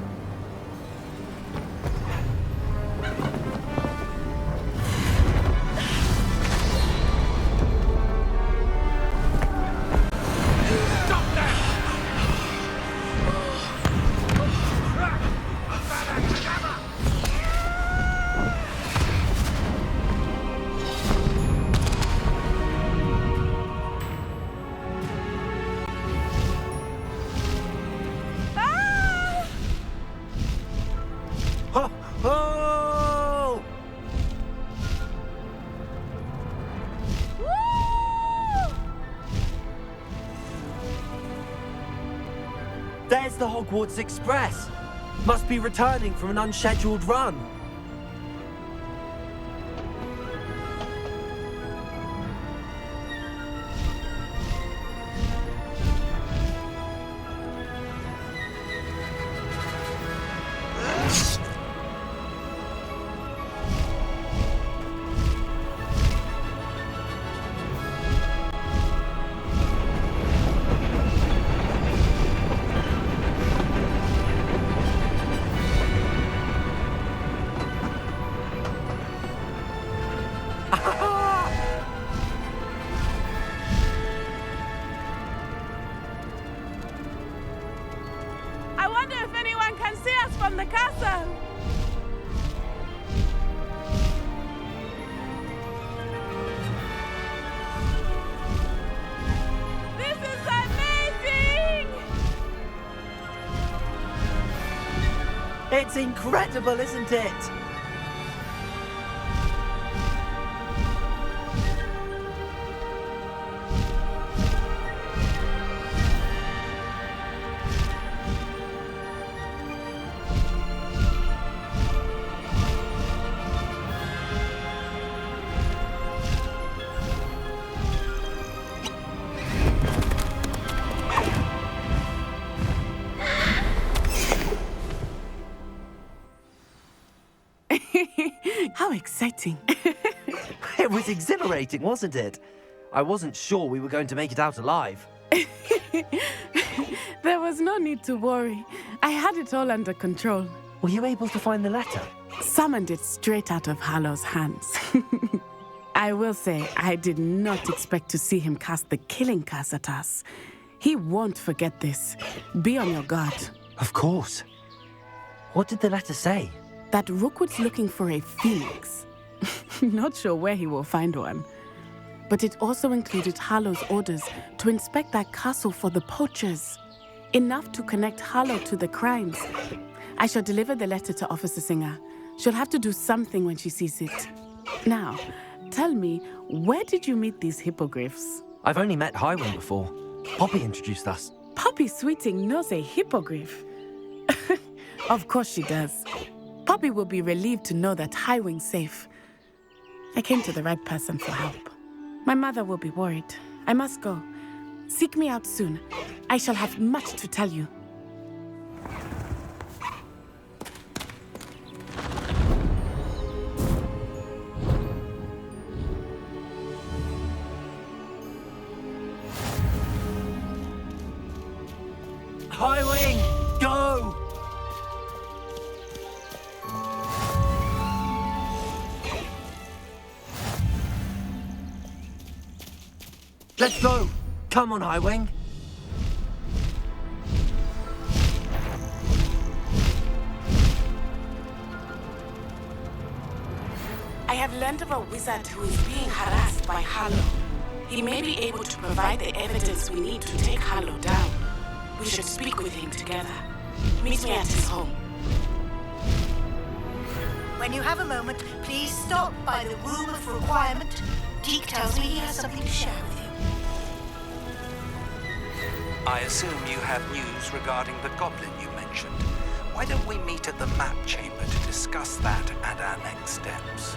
Oh! There's the Hogwarts Express. Must be returning from an unscheduled run. I wonder if anyone can see us from the castle. This is amazing! It's incredible, isn't it? How exciting. It was exhilarating, wasn't it? I wasn't sure we were going to make it out alive. There was no need to worry. I had it all under control. Were you able to find the letter? Summoned it straight out of Hallow's hands. I will say, I did not expect to see him cast the killing curse at us. He won't forget this. Be on your guard. Of course. What did the letter say? That Rookwood's looking for a phoenix. Not sure where he will find one. But it also included Hallow's orders to inspect that castle for the poachers. Enough to connect Hallow to the crimes. I shall deliver the letter to Officer Singer. She'll have to do something when she sees it. Now, tell me, where did you meet these hippogriffs? I've only met Highwing before. Poppy introduced us. Poppy Sweeting knows a hippogriff. Of course she does. Poppy will be relieved to know that Highwing's safe. I came to the right person for help. My mother will be worried. I must go. Seek me out soon. I shall have much to tell you. Highwing, go! Let's go! Come on, Highwing! I have learned of a wizard who is being harassed by Hallow. He may be able to provide the evidence we need to take Hallow down. We should speak with him together. Meet me at his home. When you have a moment, please stop by the Room of Requirement. Deke tells me he has something to share with you. I assume you have news regarding the goblin you mentioned. Why don't we meet at the map chamber to discuss that and our next steps?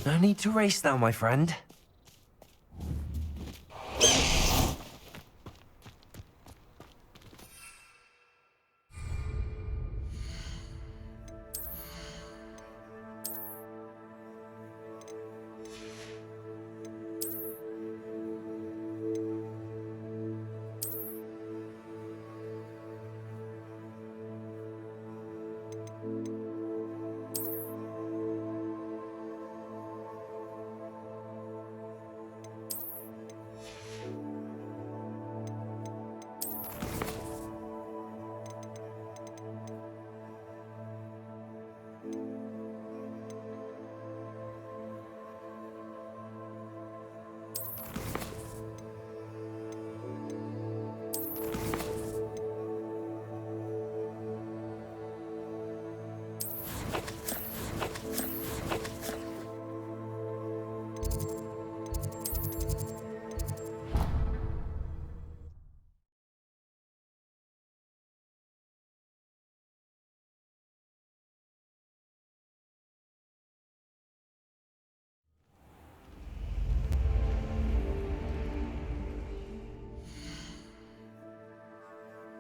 No need to race now, my friend.